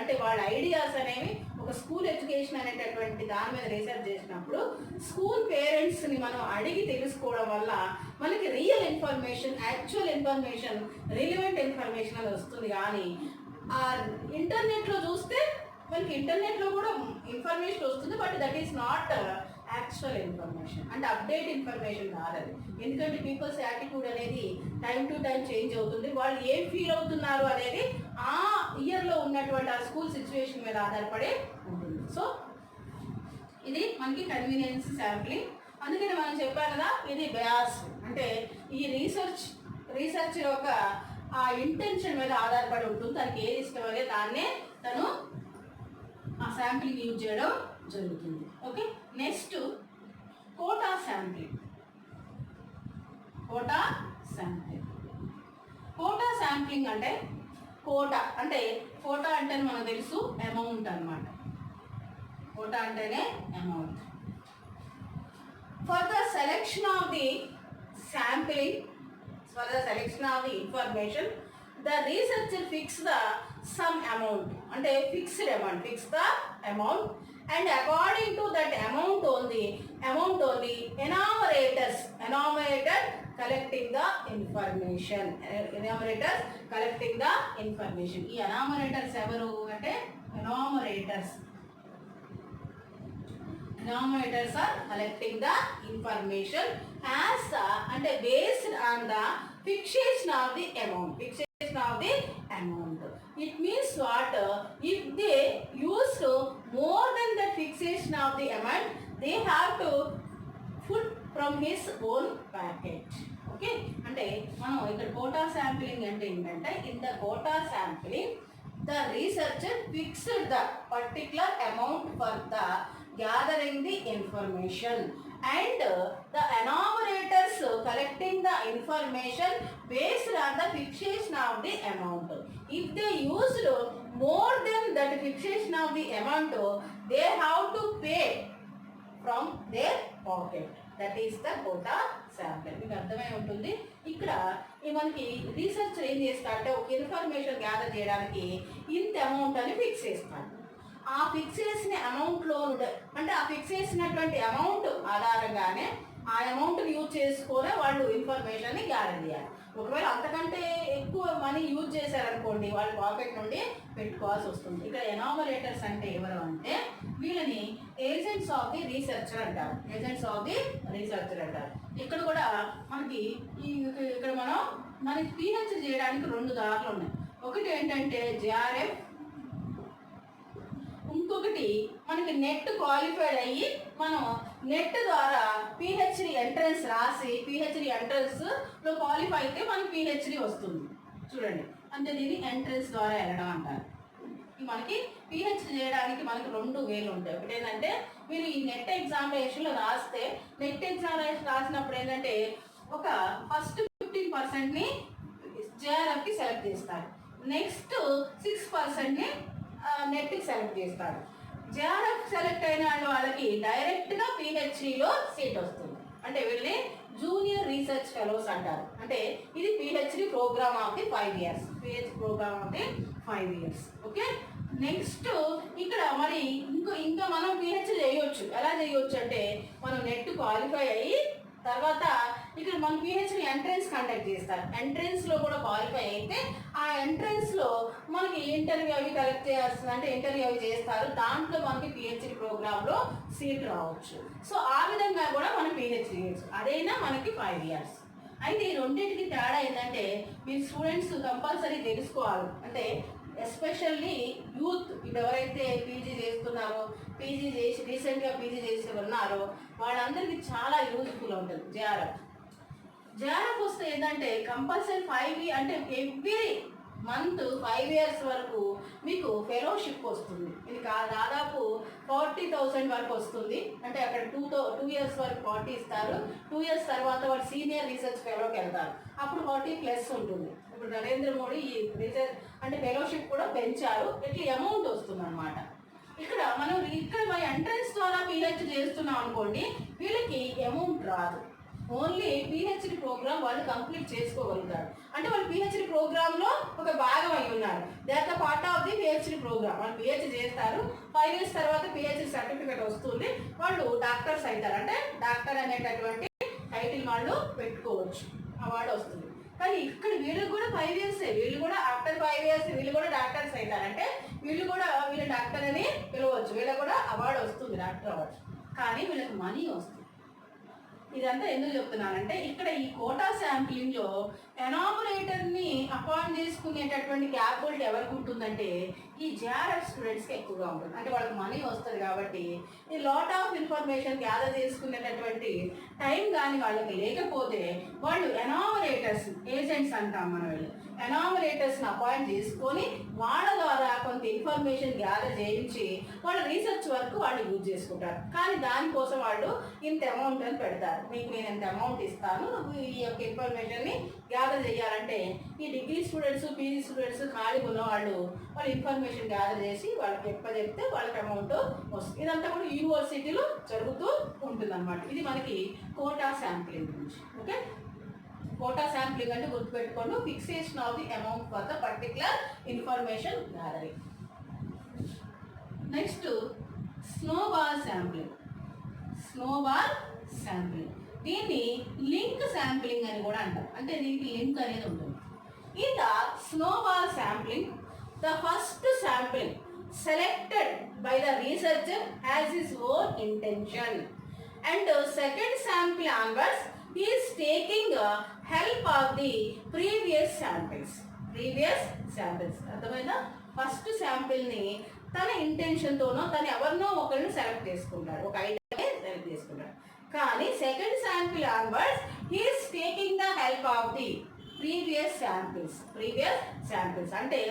ఐడియాస్ అనేవి ఒక స్కూల్ ఎడ్యుకేషన్ అనేటటువంటి దాని మీద రీసెర్చ్ చేసినప్పుడు స్కూల్ పేరెంట్స్ని మనం అడిగి తెలుసుకోవడం వల్ల మనకి real information, actual information, relevant information అనేది వస్తుంది. కానీ ఆ ఇంటర్నెట్లో చూస్తే మనకి ఇంటర్నెట్లో కూడా ఇన్ఫర్మేషన్ వస్తుంది, but that is not actual information. అంటే అప్డేట్ ఇన్ఫర్మేషన్ కాదు అది. ఎందుకంటే పీపుల్స్ యాటిట్యూడ్ అనేది టైం టు టైం చేంజ్ అవుతుంది. వాళ్ళు ఏం ఫీల్ అవుతున్నారు అనేది ఆ ఇయర్లో ఉన్నటువంటి ఆ స్కూల్ సిచ్యువేషన్ మీద ఆధారపడి ఉంటుంది. సో ఇది మనకి కన్వీనియన్స్ శాంప్లింగ్. అందుకని మనం చెప్పాం కదా, ఇది బయాస్. అంటే ఈ రీసెర్చ్ యొక్క ఆ ఇంటెన్షన్ మీద ఆధారపడి ఉంటుంది. తనకి ఏది ఇష్టమనే దాన్నే తను ఆ శాంప్లింగ్ యూజ్ చేయడం జరుగుతుంది. Okay. Next quota sampling. Quota sampling అంటే కోటా అంటే మనకు తెలుసు అమౌంట్ అన్నమాట. కోటా అంటేనే amount. For the selection of the sampling, for the selection of the information, the researcher fix the some amount, and a fix the amount, and according to that amount only enumerator collecting the information. ఈ ఎనామరేటర్స్ ఎవరు అంటే ఎనామరేటర్స్ Denominators are collecting the information as the and based on the fixation of the amount. Fixation of the amount. It means what? If they use more than the fixation of the amount, they have to put from his own packet. Okay? అంటే మనం ఇక్కడ quota sampling అంటే ఏంటంటే in the quota sampling the researcher fixed the particular amount for the gathering the information and the enumerators collecting the information based on the fixation of the amount. If they used more than that fixation of the amount, they have to pay from their pocket. That is the quota sample. మీకు అర్థమై ఉంటుంది. ఇక్కడ మనకి researcher ఏం చేస్తాడంటే ఒక information gather చేయడానికి ఇంత అమౌంట్ అని ఫిక్స్ చేస్తాడు. ఆ ఫిక్స్ చేసిన అమౌంట్లో అంటే ఆ ఫిక్స్ చేసినటువంటి అమౌంట్ ఆధారంగానే ఆ అమౌంట్ని యూజ్ చేసుకొని వాళ్ళు ఇన్ఫర్మేషన్ని గ్యాదర్ చేయాలి. ఒకవేళ అంతకంటే ఎక్కువ మనీ యూజ్ చేశారనుకోండి వాళ్ళ పాకెట్ నుండి పెట్టుకోవాల్సి వస్తుంది. ఇక్కడ ఎనామరేటర్స్ అంటే ఎవరు అంటే వీళ్ళని ఏజెంట్స్ ఆఫ్ ది రీసెర్చర్ అంటారు. ఏజెంట్స్ ఆఫ్ ది రీసెర్చర్ అంటారు. ఇక్కడ కూడా మనకి ఇక్కడ మనకి పిహెచ్ చేయడానికి 2 దారులు ఉన్నాయి. ఒకటి ఏంటంటే జేఆర్ఎఫ్, ఇంకొకటి మనకి నెట్ క్వాలిఫైడ్ అయ్యి మనం నెట్ ద్వారా పిహెచ్డి ఎంట్రన్స్ రాసి పిహెచ్డి ఎంట్రన్స్లో క్వాలిఫై అయితే మనకి పిహెచ్డి వస్తుంది. చూడండి, అంటే దీన్ని ఎంట్రన్స్ ద్వారా వెళ్ళడం అంటారు. మనకి పిహెచ్డి చేయడానికి మనకి 2 వేలు ఉంటాయి. ఒకటి ఏంటంటే మీరు ఈ నెట్ ఎగ్జామినేషన్లో రాస్తే నెట్ ఎగ్జామినేషన్ రాసినప్పుడు ఏంటంటే ఒక ఫస్ట్ 15%ని జేఆర్ఎఫ్కి సెలెక్ట్ చేస్తారు. నెక్స్ట్ 6%ని నెట్కి సెలెక్ట్ చేస్తాడు. జేఆర్ఎఫ్ సెలెక్ట్ అయిన వాళ్ళకి డైరెక్ట్గా పిహెచ్డిలో సీట్ వస్తుంది. అంటే వీళ్ళని జూనియర్ రీసెర్చ్ ఫెలోస్ అంటారు. అంటే ఇది PhD program of the 5 years. PhD program of the 5 years. Okay, next ఇక్కడ మరి ఇంకా మనం పిహెచ్డి చేయొచ్చు. ఎలా చేయొచ్చు అంటే మనం నెట్ క్వాలిఫై అయ్యి తర్వాత ఇక్కడ మన పిహెచ్డి ఎంట్రన్స్ కండక్ట్ చేస్తారు. ఎంట్రన్స్లో కూడా క్వాలిఫై అయితే ఆ ఎంట్రన్స్లో మనకి ఇంటర్వ్యూ అవి కలెక్ట్ చేయాల్సింది, అంటే ఇంటర్వ్యూ అవి చేస్తారు. దాంట్లో మనకి పిహెచ్డి ప్రోగ్రాంలో సీట్ రావచ్చు. సో ఆ విధంగా కూడా మనం పిహెచ్డి చేయొచ్చు. అదైనా మనకి 5 years. అయితే ఈ రెండింటికి తేడా ఏంటంటే మీరు స్టూడెంట్స్ కంపల్సరీ తెలుసుకోవాలి. అంటే ఎస్పెషల్లీ యూత్ ఇప్పుడు ఎవరైతే పీజీ చేస్తున్నారో, పీజీ చేసి రీసెంట్గా పీజీ చేసి ఉన్నారో వాళ్ళందరికీ చాలా యూజ్ఫుల్ ఉంటుంది జేఆర్ఎఫ్. జేఆర్ఎఫ్ వస్తే ఏంటంటే కంపల్సరీ 5 అంటే ఎవ్రీ మంత్ 5 years వరకు మీకు ఫెలోషిప్ వస్తుంది. ఇది దాదాపు 40,000 వరకు వస్తుంది. అంటే అక్కడ 2 years వరకు 40 ఇస్తారు. 2 years తర్వాత వాళ్ళు సీనియర్ రీసెర్చ్ ఫెలోకి వెళ్తారు. అప్పుడు 40+ ఉంటుంది. ఇప్పుడు నరేంద్ర మోడీ ఈ రీసెర్చ్ అంటే ఫెలోషిప్ కూడా పెంచారు. ఇట్లా అమౌంట్ వస్తుంది అనమాట. ఇక్కడ మన ఎంట్రన్స్ ద్వారా పిహెచ్డి చేస్తున్నాం అనుకోండి, వీళ్ళకి అమౌంట్ రాదు. ఓన్లీ పిహెచ్డి ప్రోగ్రామ్ వాళ్ళు కంప్లీట్ చేసుకోగలుగుతారు. అంటే వాళ్ళు పిహెచ్డి ప్రోగ్రాంలో ఒక భాగం అయి ఉన్నారు. They are the part of the PhD program. వాళ్ళు పిహెచ్డి చేస్తారు. 5 years తర్వాత పిహెచ్డి సర్టిఫికేట్ వస్తుంది. వాళ్ళు డాక్టర్స్ అవుతారు. అంటే డాక్టర్ అనేటటువంటి టైటిల్ వాళ్ళు పెట్టుకోవచ్చు. అవార్డు వస్తుంది. కానీ ఇక్కడ వీళ్ళకి కూడా 5 years, వీళ్ళు కూడా ఆఫ్టర్ 5 years వీళ్ళు కూడా డాక్టర్స్ అవుతారంటే వీళ్ళు డాక్టర్ అని పిలవచ్చు. వీళ్ళకి కూడా అవార్డు వస్తుంది, డాక్టర్ అవార్డు. కానీ వీళ్ళకి మనీ వస్తుంది. ఇదంతా ఎందుకు చెప్తున్నానంటే ఇక్కడ ఈ కోటా శాంప్లింగ్లో ఎనామరేటర్ని అపాయింట్ చేసుకునేటటువంటి క్యాపబిలిటీ ఎవరికి ఉంటుందంటే ఈ జేఆర్ఎఫ్ స్టూడెంట్స్కి ఎక్కువగా ఉంటుంది. అంటే వాళ్ళకి మనీ వస్తుంది కాబట్టి ఈ లాట్ ఆఫ్ ఇన్ఫర్మేషన్ గ్యాదర్ చేసుకునేటటువంటి టైం కానీ వాళ్ళకి లేకపోతే వాళ్ళు ఎనామరేటర్స్, ఏజెంట్స్ అంటాం మనం, వీళ్ళు ఎనామరేటర్స్ని అపాయింట్ చేసుకొని వాళ్ళ ద్వారా కొంత ఇన్ఫర్మేషన్ గ్యాదర్ చేయించి వాళ్ళ రీసెర్చ్ వరకు వాళ్ళు యూజ్ చేసుకుంటారు. కానీ దానికోసం వాళ్ళు ఇంత అమౌంట్ అని పెడతారు. మీకు నేను ఎంత అమౌంట్ ఇస్తాను, నువ్వు ఈ యొక్క ఇన్ఫర్మేషన్ని గ్యాదర్ చేయాలంటే ఈ డిగ్రీ స్టూడెంట్స్, పీజీ స్టూడెంట్స్ ఖాళీ ఉన్న వాళ్ళు ఇన్ఫర్మేషన్ గ్యాదర్ చేసి వాళ్ళకి చెప్తే వాళ్ళకి అమౌంట్ వస్తుంది. ఇదంతా కూడా యూనివర్సిటీలో జరుగుతూ ఉంటుంది అనమాట. ఇది మనకి కోటా శాంప్లింగ్ గురించి. ఓకే, కోటా శాంప్లింగ్ అంటే గుర్తుపెట్టుకోండి, fixation of the amount for the particular information gathering. Next snowball sampling. Snowball sampling దీన్ని లింక్ శాంప్లింగ్ అని కూడా అంటారు. అంటే దీనికి లింక్ అనేది ఉంటుంది. In the snowball sampling the first sampling selected by the researcher has his own intention. And second sample onwards, he is taking help of the previous samples. అర్థమైందా? First శాంపిల్ని తన ఇంటెన్షన్తోనో తను ఎవరినో ఒకరిని సెలెక్ట్ చేసుకుంటాడు, ఒక ఐడియాని సెలెక్ట్ చేసుకుంటాడు. కానీ second sample onwards he is taking the help of the previous samples అంటే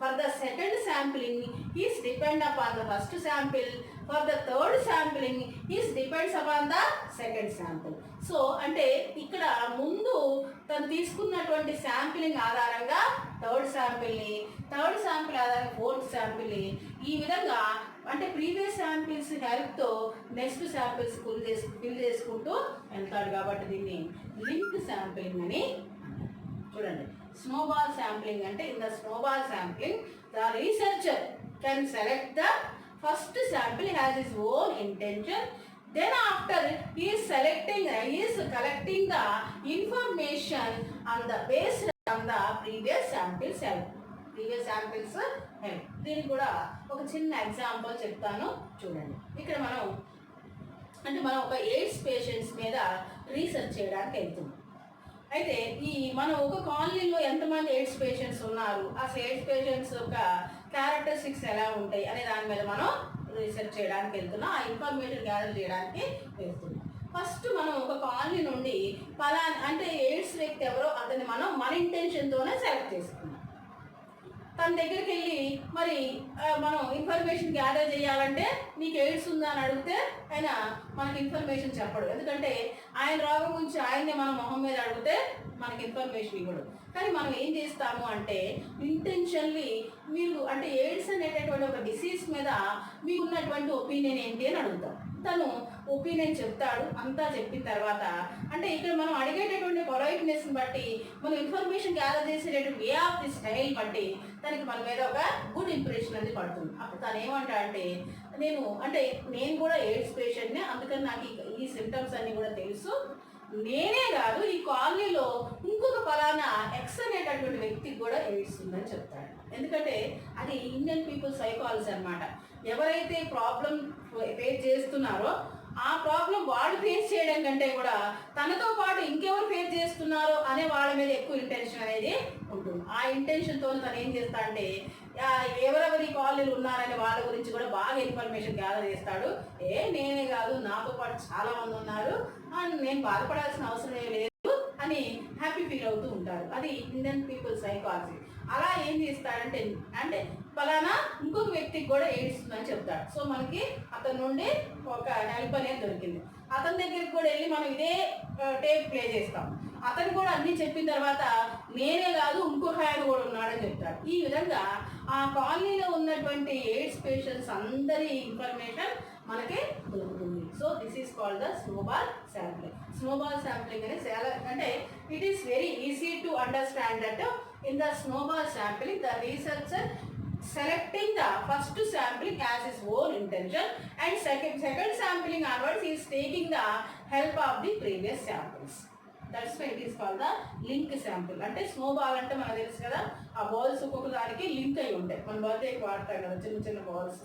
for the second sampling he is depend upon the first sample, for the third sampling he is depends upon the second sample. So అంటే ఇక్కడ ముందు తను తీసుకున్నటువంటి sampling ఆధారంగా third sample ఆధారంగా fourth శాంపిల్ని ఈ విధంగా అంటే ప్రీవియస్ శాంపిల్స్ హెల్ప్తో నెక్స్ట్ శాంపిల్స్ ఫిల్ చేసుకుంటూ వెళ్తాడు. కాబట్టి దీన్ని లింక్ శాంపిలింగ్ అని చూడండి. snowball sampling ante in the snowball sampling the researcher can select the first sample has his own intention, then after he is collecting the information on the based on the previous samples help. దీనికి కూడా ఒక చిన్న example చెప్తాను చూడండి. ఇక్కడ మనం ఒక AIDS patients మీద రీసెర్చ్ చేయడానికి వెళ్తున్నాం. అయితే మనం ఒక కాలనీలో ఎంతమంది ఎయిడ్స్ పేషెంట్స్ ఉన్నారు, ఆ ఎయిడ్స్ పేషెంట్స్ యొక్క క్యారెక్టరిస్టిక్స్ ఎలా ఉంటాయి అనే దాని మీద మనం రీసెర్చ్ చేయడానికి వెళ్తున్నాం, ఆ ఇన్ఫర్మేషన్ గ్యాదర్ చేయడానికి వెళ్తున్నాం. ఫస్ట్ మనం ఒక కాలనీ నుండి అంటే ఎయిడ్స్ వ్యక్తి ఎవరో అతన్ని మనం మన ఇంటెన్షన్తోనే సెలెక్ట్ చేసుకున్నాం. తన దగ్గరికి వెళ్ళి మరి మనం ఇన్ఫర్మేషన్ గ్యాదర్ చేయాలంటే నీకు ఎయిడ్స్ ఉందా అని అడిగితే ఆయన మనకి ఇన్ఫర్మేషన్ చెప్పడు. ఎందుకంటే ఆయన రోగం గురించి ఆయన్నే మనం మొహం మీద అడిగితే మనకి ఇన్ఫర్మేషన్ ఇవ్వడు. కానీ మనం ఏం చేస్తాము అంటే ఇంటెన్షన్లీ మీరు అంటే ఎయిడ్స్ అనేటటువంటి ఒక డిసీజ్ మీద మీకు ఉన్నటువంటి ఒపీనియన్ ఏంటి అని అడుగుతాం. తను ఒపీనియన్ చెప్తాడు. అంతా చెప్పిన తర్వాత అంటే ఇక్కడ మనం అడిగేటటువంటి పొలైట్నెస్ని బట్టి మనం ఇన్ఫర్మేషన్ గ్యాదర్ చేసేటటువంటి వే ఆఫ్ ది స్టైల్ బట్టి తనకి మన మీద ఒక గుడ్ ఇంప్రెషన్ అనేది పడుతుంది. అప్పుడు తను ఏమంటా అంటే నేను కూడా ఎయిడ్స్ పేషెంట్నే, అందుకని నాకు ఈ సిమ్టమ్స్ అన్నీ కూడా తెలుసు, నేనే కాదు ఈ కాలనీలో ఇంకొక ఫలానా ఎక్స్ అనేటటువంటి వ్యక్తికి కూడా ఎయిడ్స్ ఉందని చెప్తాడు. ఎందుకంటే అది ఇండియన్ పీపుల్ సైకాలజీ అనమాట. ఎవరైతే ప్రాబ్లం ఫేస్ చేస్తున్నారో ఆ ప్రాబ్లం వాళ్ళు ఫేస్ చేయడం కంటే కూడా తనతో పాటు ఇంకెవరు ఫేస్ చేస్తున్నారో అనే వాళ్ళ మీద ఎక్కువ ఇంటెన్షన్ అనేది ఉంటుంది. ఆ ఇంటెన్షన్తో తను ఏం చేస్తా అంటే ఎవరెవరి కాలనీలు ఉన్నారనే వాళ్ళ గురించి కూడా బాగా ఇన్ఫర్మేషన్ గ్యాదర్ చేస్తాడు. నేనే కాదు నాతో పాటు చాలా మంది ఉన్నారు, నేను బాధపడాల్సిన అవసరమే లేదు అని హ్యాపీ ఫీల్ అవుతూ ఉంటారు. అది ఇండియన్ పీపుల్ సైకాలజీ. అలా ఏం చేస్తాడంటే ఫలానా ఇంకొక వ్యక్తికి కూడా ఎయిడ్స్ ఉందని చెప్తాడు. సో మనకి అతని నుండి ఒక హెల్ప్ అనేది దొరికింది. అతని దగ్గరికి కూడా వెళ్ళి మనం ఇదే టేప్ ప్లే చేస్తాం. అతను కూడా అన్నీ చెప్పిన తర్వాత నేనే కాదు ఇంకొక ఆయన కూడా ఉన్నాడని చెప్తాడు. ఈ విధంగా ఆ కాలనీలో ఉన్నటువంటి ఎయిడ్స్ పేషెంట్స్ అందరి ఇన్ఫర్మేషన్ మనకి దొరుకుతుంది. So this is called the snowball sampling అనేది చాలా అంటే it is very easy to understand that in the snowball sampling the researcher selecting the first sampling as his own intention and second sampling onwards he is taking the help of the previous samples. That's why it is called the link sample. అంటే snowball అంటే మనకు తెలుసు కదా, ఆ balls ఒక్కొక్క దానికి link అయి ఉంటాయి. మన బర్త్డేకి వాడతాం కదా చిన్న బాల్స్,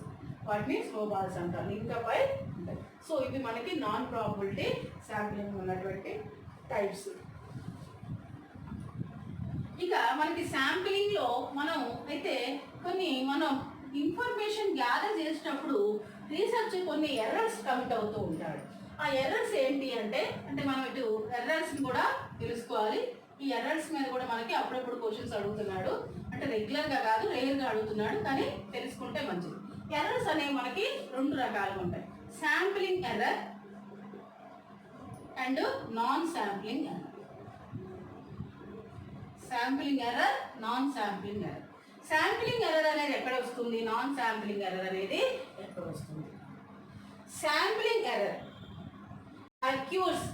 వాటిని స్నోబాల్స్ అంటారు, లింక్ అప్ అయి ఉంటాయి. సో ఇవి మనకి నాన్ ప్రాబబిలిటీ శాంప్లింగ్ ఉన్నటువంటి టైప్స్. ఇక మనకి శాంప్లింగ్లో మనం ఇన్ఫర్మేషన్ గ్యాదర్ చేసేటప్పుడు రీసెర్చ్ కొన్ని ఎర్రర్స్ కమిట్ అవుతూ ఉంటాడు. ఆ ఎర్రర్స్ ఏంటి అంటే మనం ఇటు ఎర్రర్స్ని కూడా తెలుసుకోవాలి. ఈ ఎర్రర్స్ మీద కూడా మనకి అప్పుడప్పుడు క్వశ్చన్స్ అడుగుతున్నాడు, అంటే రెగ్యులర్గా కాదు రేర్గా అడుగుతున్నాడు, కానీ తెలుసుకుంటే మంచిది. ఎర్రర్స్ అనేవి మనకి 2 రకాలుగా ఉంటాయి, sampling error and non sampling error. Sampling error, non sampling error. Sampling error అనేది ఎక్కడ వస్తుంది, నాన్ శాంప్లింగ్ ఎర్రర్ అనేది ఎక్కడ వస్తుంది? Sampling error occurs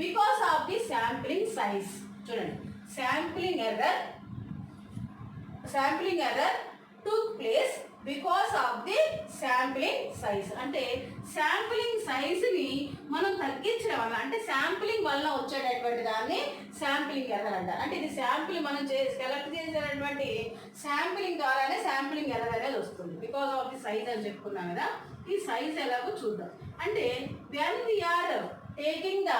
because of the sampling size. చూడండి, sampling error took place because of the sampling size. అంటే sampling సైజ్ని మనం తగ్గించడం వల్ల, అంటే శాంప్లింగ్ వల్ల వచ్చేటటువంటి దాన్ని శాంప్లింగ్ ఎర్రర్ అంటారు. అంటే ఇది శాంపుల్ మనం సెలెక్ట్ చేసేటటువంటి శాంప్లింగ్ ద్వారానే శాంప్లింగ్ ఎర్రర్ అనేది వస్తుంది బికాస్ ఆఫ్ ది సైజ్ అని చెప్పుకున్నాం కదా. ఈ సైజ్ ఎలాగో చూద్దాం. అంటే when we are taking the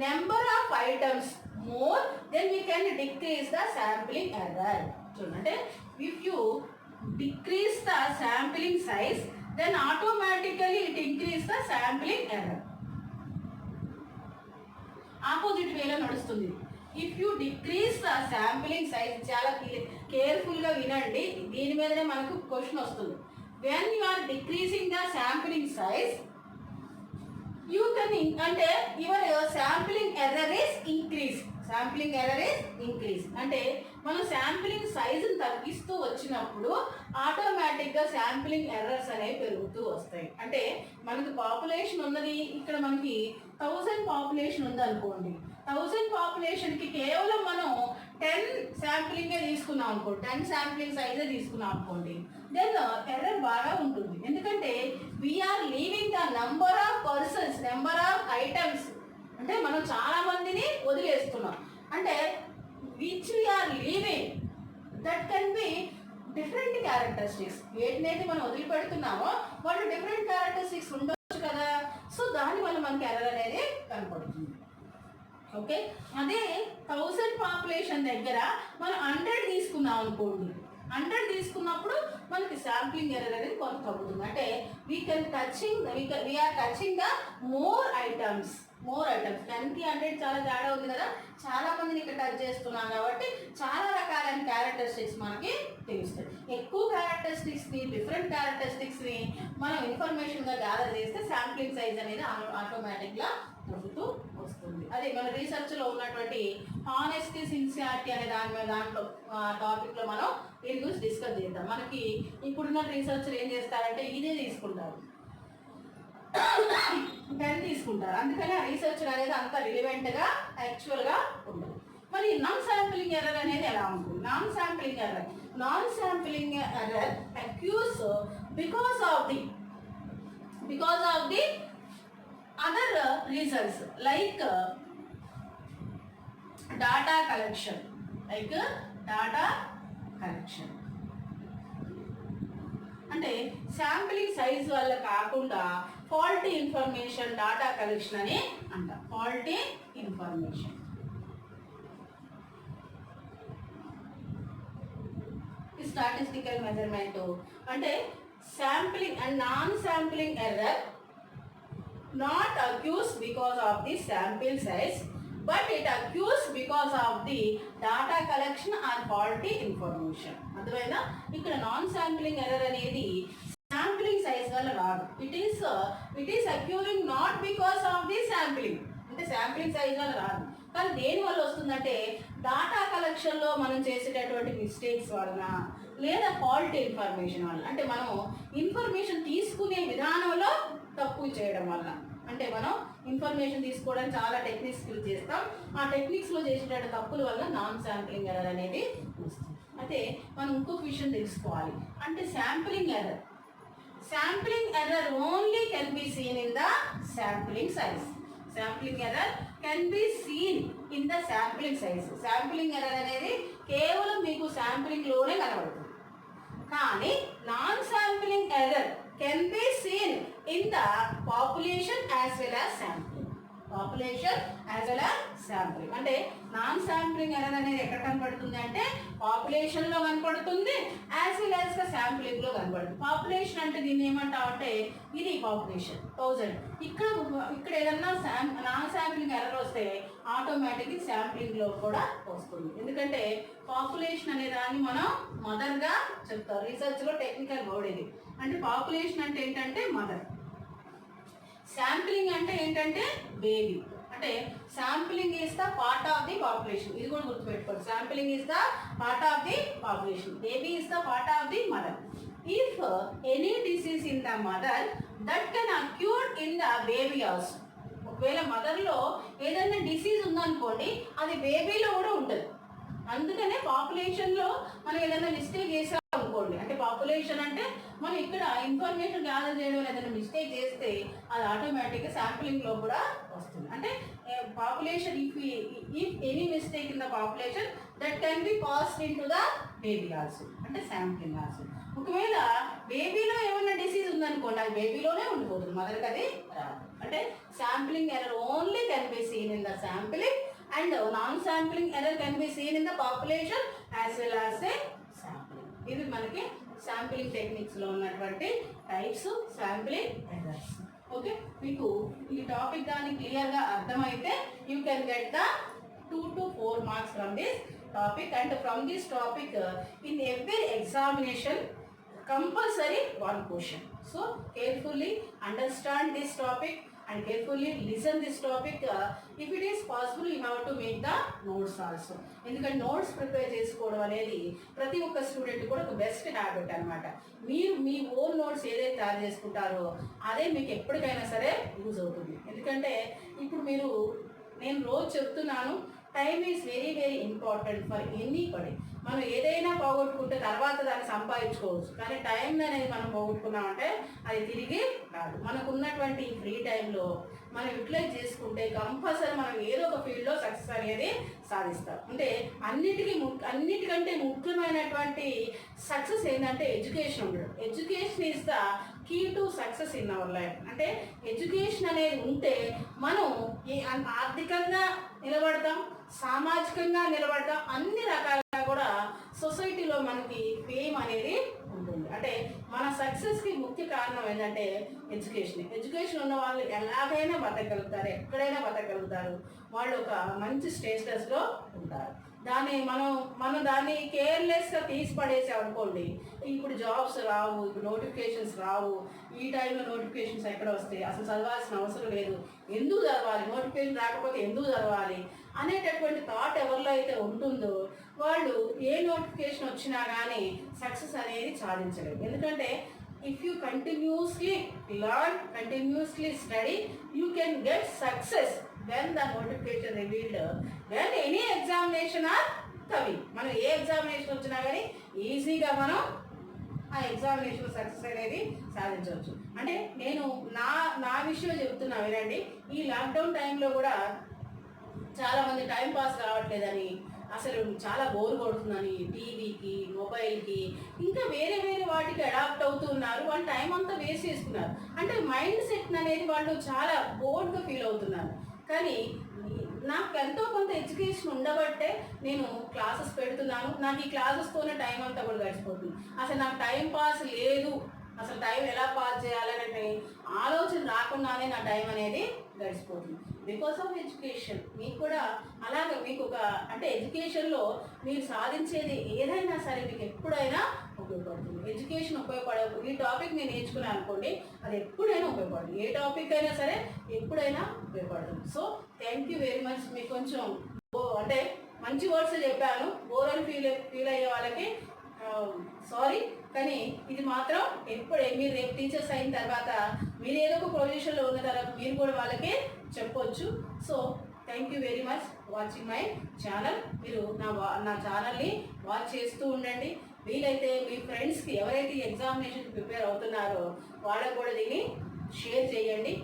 number of items more, then we can decrease the sampling error. చూడండి, if you decrease the sampling size, then automatically it increase the sampling error. Opposite వేలో నడుస్తుంది. If you decrease the sampling size, చాలా కేర్ఫుల్గా వినండి, దీని మీదనే మనకు question వస్తుంది. When you are decreasing the sampling size, you can అంటే your sampling error is increase. Sampling error is increase అంటే మనం శాంప్లింగ్ సైజుని తగ్గిస్తూ వచ్చినప్పుడు ఆటోమేటిక్గా శాంప్లింగ్ ఎర్రర్స్ అనేవి పెరుగుతూ వస్తాయి. అంటే మనకి పాపులేషన్ ఉన్నది, ఇక్కడ మనకి 1000 పాపులేషన్ ఉందనుకోండి. 1000 పాపులేషన్కి కేవలం మనం 10 శాంప్లింగే తీసుకున్నాం అనుకోండి, 10 శాంప్లింగ్ సైజే తీసుకున్నాం అనుకోండి, దెన్ ఎర్రర్ బాగా ఉంటుంది. ఎందుకంటే we are leaving the number of persons, number of items, అంటే మనం చాలా మందిని వదిలేస్తున్నాం. అంటే which we are leaving that can be different characteristics. వేటినైతే మనం వదిలిపెడుతున్నామో వాళ్ళు డిఫరెంట్ క్యారెక్టరిస్టిక్స్ ఉండొచ్చు కదా. సో దానివల్ల మనకి ఎర్రర్ అనేది కనపడుతుంది. ఓకే, అదే 1000 పాపులేషన్ దగ్గర మనం 100 తీసుకున్నాం అనుకోండి, 100 తీసుకున్నప్పుడు మనకి శాంప్లింగ్ ఎర్రర్ అనేది కొంత తగ్గుతుంది. అంటే we are touching the more items. 10కి 100 చాలా తేడా ఉంది కదా, చాలా మందిని ఇక్కడ టచ్ చేస్తున్నాం కాబట్టి చాలా రకాలైన క్యారెక్టరిస్టిక్స్ మనకి తెలుస్తాయి. ఎక్కువ క్యారెక్టరిస్టిక్స్ని, డిఫరెంట్ క్యారెక్టరిస్టిక్స్ని మనం ఇన్ఫర్మేషన్గా గ్యాదర్ చేస్తే శాంప్లింగ్ సైజ్ అనేది ఆటోమేటిక్గా తగ్గుతూ వస్తుంది. అదే మన రీసెర్చ్లో ఉన్నటువంటి హానెస్టీ, సిన్సియారిటీ అనే దాంట్లో టాపిక్లో మనం దీని గురించి డిస్కస్ చేద్దాం. మనకి ఇప్పుడున్న రీసెర్చర్ ఏం చేస్తారంటే ఇదే తీసుకుంటారు, 10 తీసుకుంటారు. అందుకని ఆ రీసెర్చ్ అనేది అంత రిలివెంట్గా యాక్చువల్గా ఉండదు. మరి నాన్ శాంప్లింగ్ ఎర్రర్ అనేది ఎలా ఉంటుంది? Non sampling error occurs because of the other reasons like data collection. అంటే శాంప్లింగ్ సైజ్ వల్ల కాకుండా ఫాల్టీ ఇన్ఫర్మేషన్ డాటా కలెక్షన్ అని అంట. Faulty information statistical measurement. అంటే sampling and non sampling error not occurs because of the sample size, but it occurs because of the data collection or faulty information. అర్థమైనా? ఇక్కడ non sampling error అనేది sampling size వల్ల రాదు. It is occurring not because of the sampling. అంటే sampling size వల్ల రాదు, కానీ దేని వల్ల వస్తుందంటే డాటా కలెక్షన్లో మనం చేసేటటువంటి మిస్టేక్స్ వలన లేదా ఫాల్టీ ఇన్ఫర్మేషన్ వల్ల. అంటే మనము ఇన్ఫర్మేషన్ తీసుకునే విధానంలో తప్పు చేయడం వల్ల. అంటే మనం ఇన్ఫర్మేషన్ తీసుకోవడానికి చాలా టెక్నిక్స్ యూజ్ చేస్తాం, ఆ టెక్నిక్స్లో చేసేట తప్పుల వల్ల నాన్ శాంప్లింగ్ ఎర్రర్ అనేది వస్తుంది. అయితే మనం ఇంకొక విషయం తెలుసుకోవాలి. అంటే sampling error only can be seen in the sampling size. Sampling error can be seen in the sampling size. Sampling error అనేది కేవలం మీకు శాంప్లింగ్లోనే కనబడుతుంది. కానీ non sampling error can be seen in the population as well as sampling. అంటే non sampling error అనేది ఎక్కడ కనపడుతుంది అంటే పాపులేషన్లో కనపడుతుంది, యాజ్ వెల్ యాజ్ గా శాంప్లింగ్లో కనపడుతుంది. పాపులేషన్ అంటే దీన్ని ఏమంటాం అంటే ఇది పాపులేషన్ 1000. ఇక్కడ ఏదన్నా నాన్ శాంప్లింగ్ ఎర్రర్ వస్తే ఆటోమేటిక్గా శాంప్లింగ్లో కూడా వస్తుంది. ఎందుకంటే పాపులేషన్ అనే దాన్ని మనం మదర్గా చెప్తారు. రీసెర్చ్లో టెక్నికల్ వర్డ్ ఇది. అంటే పాపులేషన్ అంటే ఏంటంటే మదర్, శాంప్లింగ్ అంటే ఏంటంటే బేబీ. అంటే sampling is the part of the population. ఇది కూడా గుర్తుపెట్టుకోండి. Sampling is the part of the population, baby is the part of the mother. If any disease in the mother that can acquire in the baby also. ఒకవేళ మదర్లో ఏదైనా disease ఉందనుకోండి, అది బేబీలో కూడా ఉంటుంది. అందుకనే పాపులేషన్లో మనం ఏదైనా మిస్టేక్ చేసాం అనుకోండి, అంటే పాపులేషన్ అంటే మనం ఇక్కడ ఇన్ఫర్మేషన్ గ్యాదర్ చేయడం ఏదైనా మిస్టేక్ చేస్తే అది ఆటోమేటిక్గా శాంప్లింగ్లో కూడా వస్తుంది. అంటే population if any mistake in the population that can be passed in to the baby also, అంటే శాంప్లింగ్ ఆల్సో. ఒకవేళ బేబీలో ఏమైనా డిసీజ్ ఉందనుకోండి, అది బేబీలోనే ఉండిపోతుంది, మదర్కి అది రాదు. అంటే sampling error only can be seen in the sampling and non sampling error can be seen in the population as well as a sampling. ఇది మనకి శాంప్లింగ్ టెక్నిక్స్లో ఉన్నటువంటి టైప్స్ శాంప్లింగ్ ఎర్రర్స్. ఓకే, మీకు ఈ టాపిక్ కానీ క్లియర్గా అర్థమైతే you can get the 2 to 4 marks from this topic, and from this topic in every examination compulsory one question. So carefully understand this topic and carefully listen this topic. If it is possible you have to make the notes also, ఎందుకంటే notes prepare చేసుకోవడం అనేది ప్రతి ఒక్క student కూడా ఒక best habit అనమాట. మీరు మీ own notes ఏదైతే తయారు చేసుకుంటారో అదే మీకు ఎప్పటికైనా సరే యూజ్ అవుతుంది. ఎందుకంటే ఇప్పుడు నేను రోజు చెప్తున్నాను, time is very very important for anybody. మనం ఏదైనా పోగొట్టుకుంటే తర్వాత దాన్ని సంపాదించుకోవచ్చు, కానీ టైం అనేది మనం పోగొట్టుకున్నామంటే అది తిరిగి రాదు. మనకు ఉన్నటువంటి ఫ్రీ టైంలో మనం యూటిలైజ్ చేసుకుంటే కంపల్సరీ మనం ఏదో ఒక ఫీల్డ్లో సక్సెస్ అనేది సాధిస్తాం. అంటే అన్నిటికంటే ముఖ్యమైనటువంటి సక్సెస్ ఏంటంటే ఎడ్యుకేషన్ ఉండడం. Education is the key to success in our life. అంటే ఎడ్యుకేషన్ అనేది ఉంటే మనం ఆర్థికంగా నిలబడతాం, సామాజికంగా నిలబడతాం, అన్ని రకాలుగా కూడా సొసైటీలో మనకి ఫేమ్ అనేది ఉంటుంది. అంటే మన సక్సెస్కి ముఖ్య కారణం ఏంటంటే ఎడ్యుకేషన్ ఉన్న వాళ్ళు ఎలాగైనా బతకగలుగుతారు, ఎక్కడైనా బతకగలుగుతారు, వాళ్ళు ఒక మంచి స్టేటస్లో ఉంటారు. మనం దాన్ని కేర్లెస్గా తీసి పడేసాం అనుకోండి, ఇప్పుడు జాబ్స్ రావు, ఇప్పుడు నోటిఫికేషన్స్ రావు, ఈ టైంలో నోటిఫికేషన్స్ ఎక్కడ వస్తాయి, అసలు చదవాల్సిన అవసరం లేదు, ఎందుకు చదవాలి, నోటిఫికేషన్ రాకపోతే ఎందుకు చదవాలి అనేటటువంటి థాట్ ఎవరిలో అయితే ఉంటుందో వాళ్ళు ఏ నోటిఫికేషన్ వచ్చినా కానీ సక్సెస్ అనేది సాధించలేరు. ఎందుకంటే if you continuously learn, continuously study, you can get success when the notification revealed, when any examination are coming. మనం ఏ ఎగ్జామినేషన్ వచ్చినా కానీ ఈజీగా మనం ఆ ఎగ్జామినేషన్ సక్సెస్ అనేది సాధించవచ్చు. అంటే నేను నా విషయం చెప్తున్నా వినండి. ఈ లాక్డౌన్ టైంలో కూడా చాలామంది టైం పాస్ కావట్లేదని, అసలు చాలా బోర్ కొడుతుందని టీవీకి, మొబైల్కి, ఇంకా వేరే వేరే వాటికి అడాప్ట్ అవుతున్నారు. వాళ్ళు టైం అంతా వేస్ట్ చేసుకున్నారు. అంటే మైండ్ సెట్ అనేది వాళ్ళు చాలా బోర్డ్గా ఫీల్ అవుతున్నారు. కానీ నాకు ఎంతో కొంత ఎడ్యుకేషన్ ఉండబట్టే నేను క్లాసెస్ పెడుతున్నాను. నాకు ఈ క్లాసెస్తోనే టైం అంతా కూడా గడిచిపోతుంది. అసలు నాకు టైం పాస్ లేదు, అసలు టైం ఎలా పాస్ చేయాలనే ఆలోచన రాకుండానే నా టైం అనేది గడిచిపోతుంది బికాస్ ఆఫ్ ఎడ్యుకేషన్. మీకు కూడా అలాగే మీకు అంటే ఎడ్యుకేషన్లో మీరు సాధించేది ఏదైనా సరే మీకు ఎప్పుడైనా ఉపయోగపడుతుంది. ఎడ్యుకేషన్ ఉపయోగపడదు. ఈ టాపిక్ నేను నేర్చుకున్నాను అనుకోండి, అది ఎప్పుడైనా ఉపయోగపడుతుంది. ఏ టాపిక్ అయినా సరే ఎప్పుడైనా ఉపయోగపడుతుంది. So thank you very much. మీకు కొంచెం అంటే మంచి వర్డ్స్ చెప్పాను, బోర్ అని ఫీల్ అయ్యే వాళ్ళకి సారీ, కానీ ఇది మాత్రం మీరు రేపు టీచర్స్ అయిన తర్వాత మీరు ఏదో ఒక పొజిషన్లో ఉన్న తర్వాత మీరు కూడా వాళ్ళకి చెప్పొచ్చు. So thank you very much watching my channel. మీరు నా ఛానల్ని వాచ్ చేస్తూ ఉండండి. వీలైతే మీ ఫ్రెండ్స్కి ఎవరైతే ఎగ్జామినేషన్ ప్రిపేర్ అవుతున్నారో వాళ్ళకు కూడా దీన్ని షేర్ చేయండి.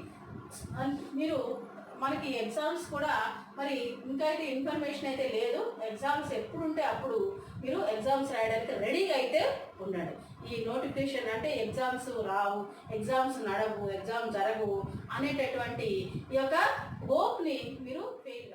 మనకి ఎగ్జామ్స్ కూడా మరి ఇంకా అయితే ఇన్ఫర్మేషన్ అయితే లేదు. ఎగ్జామ్స్ ఎప్పుడు ఉంటే అప్పుడు మీరు ఎగ్జామ్స్ రాయడానికి రెడీగా అయితే ఉండండి. ఈ నోటిఫికేషన్ అంటే ఎగ్జామ్స్ రావు, ఎగ్జామ్స్ నడవు, ఎగ్జామ్ జరగవు అనేటటువంటి ఈ యొక్క హోప్ని మీరు ఫెయిల్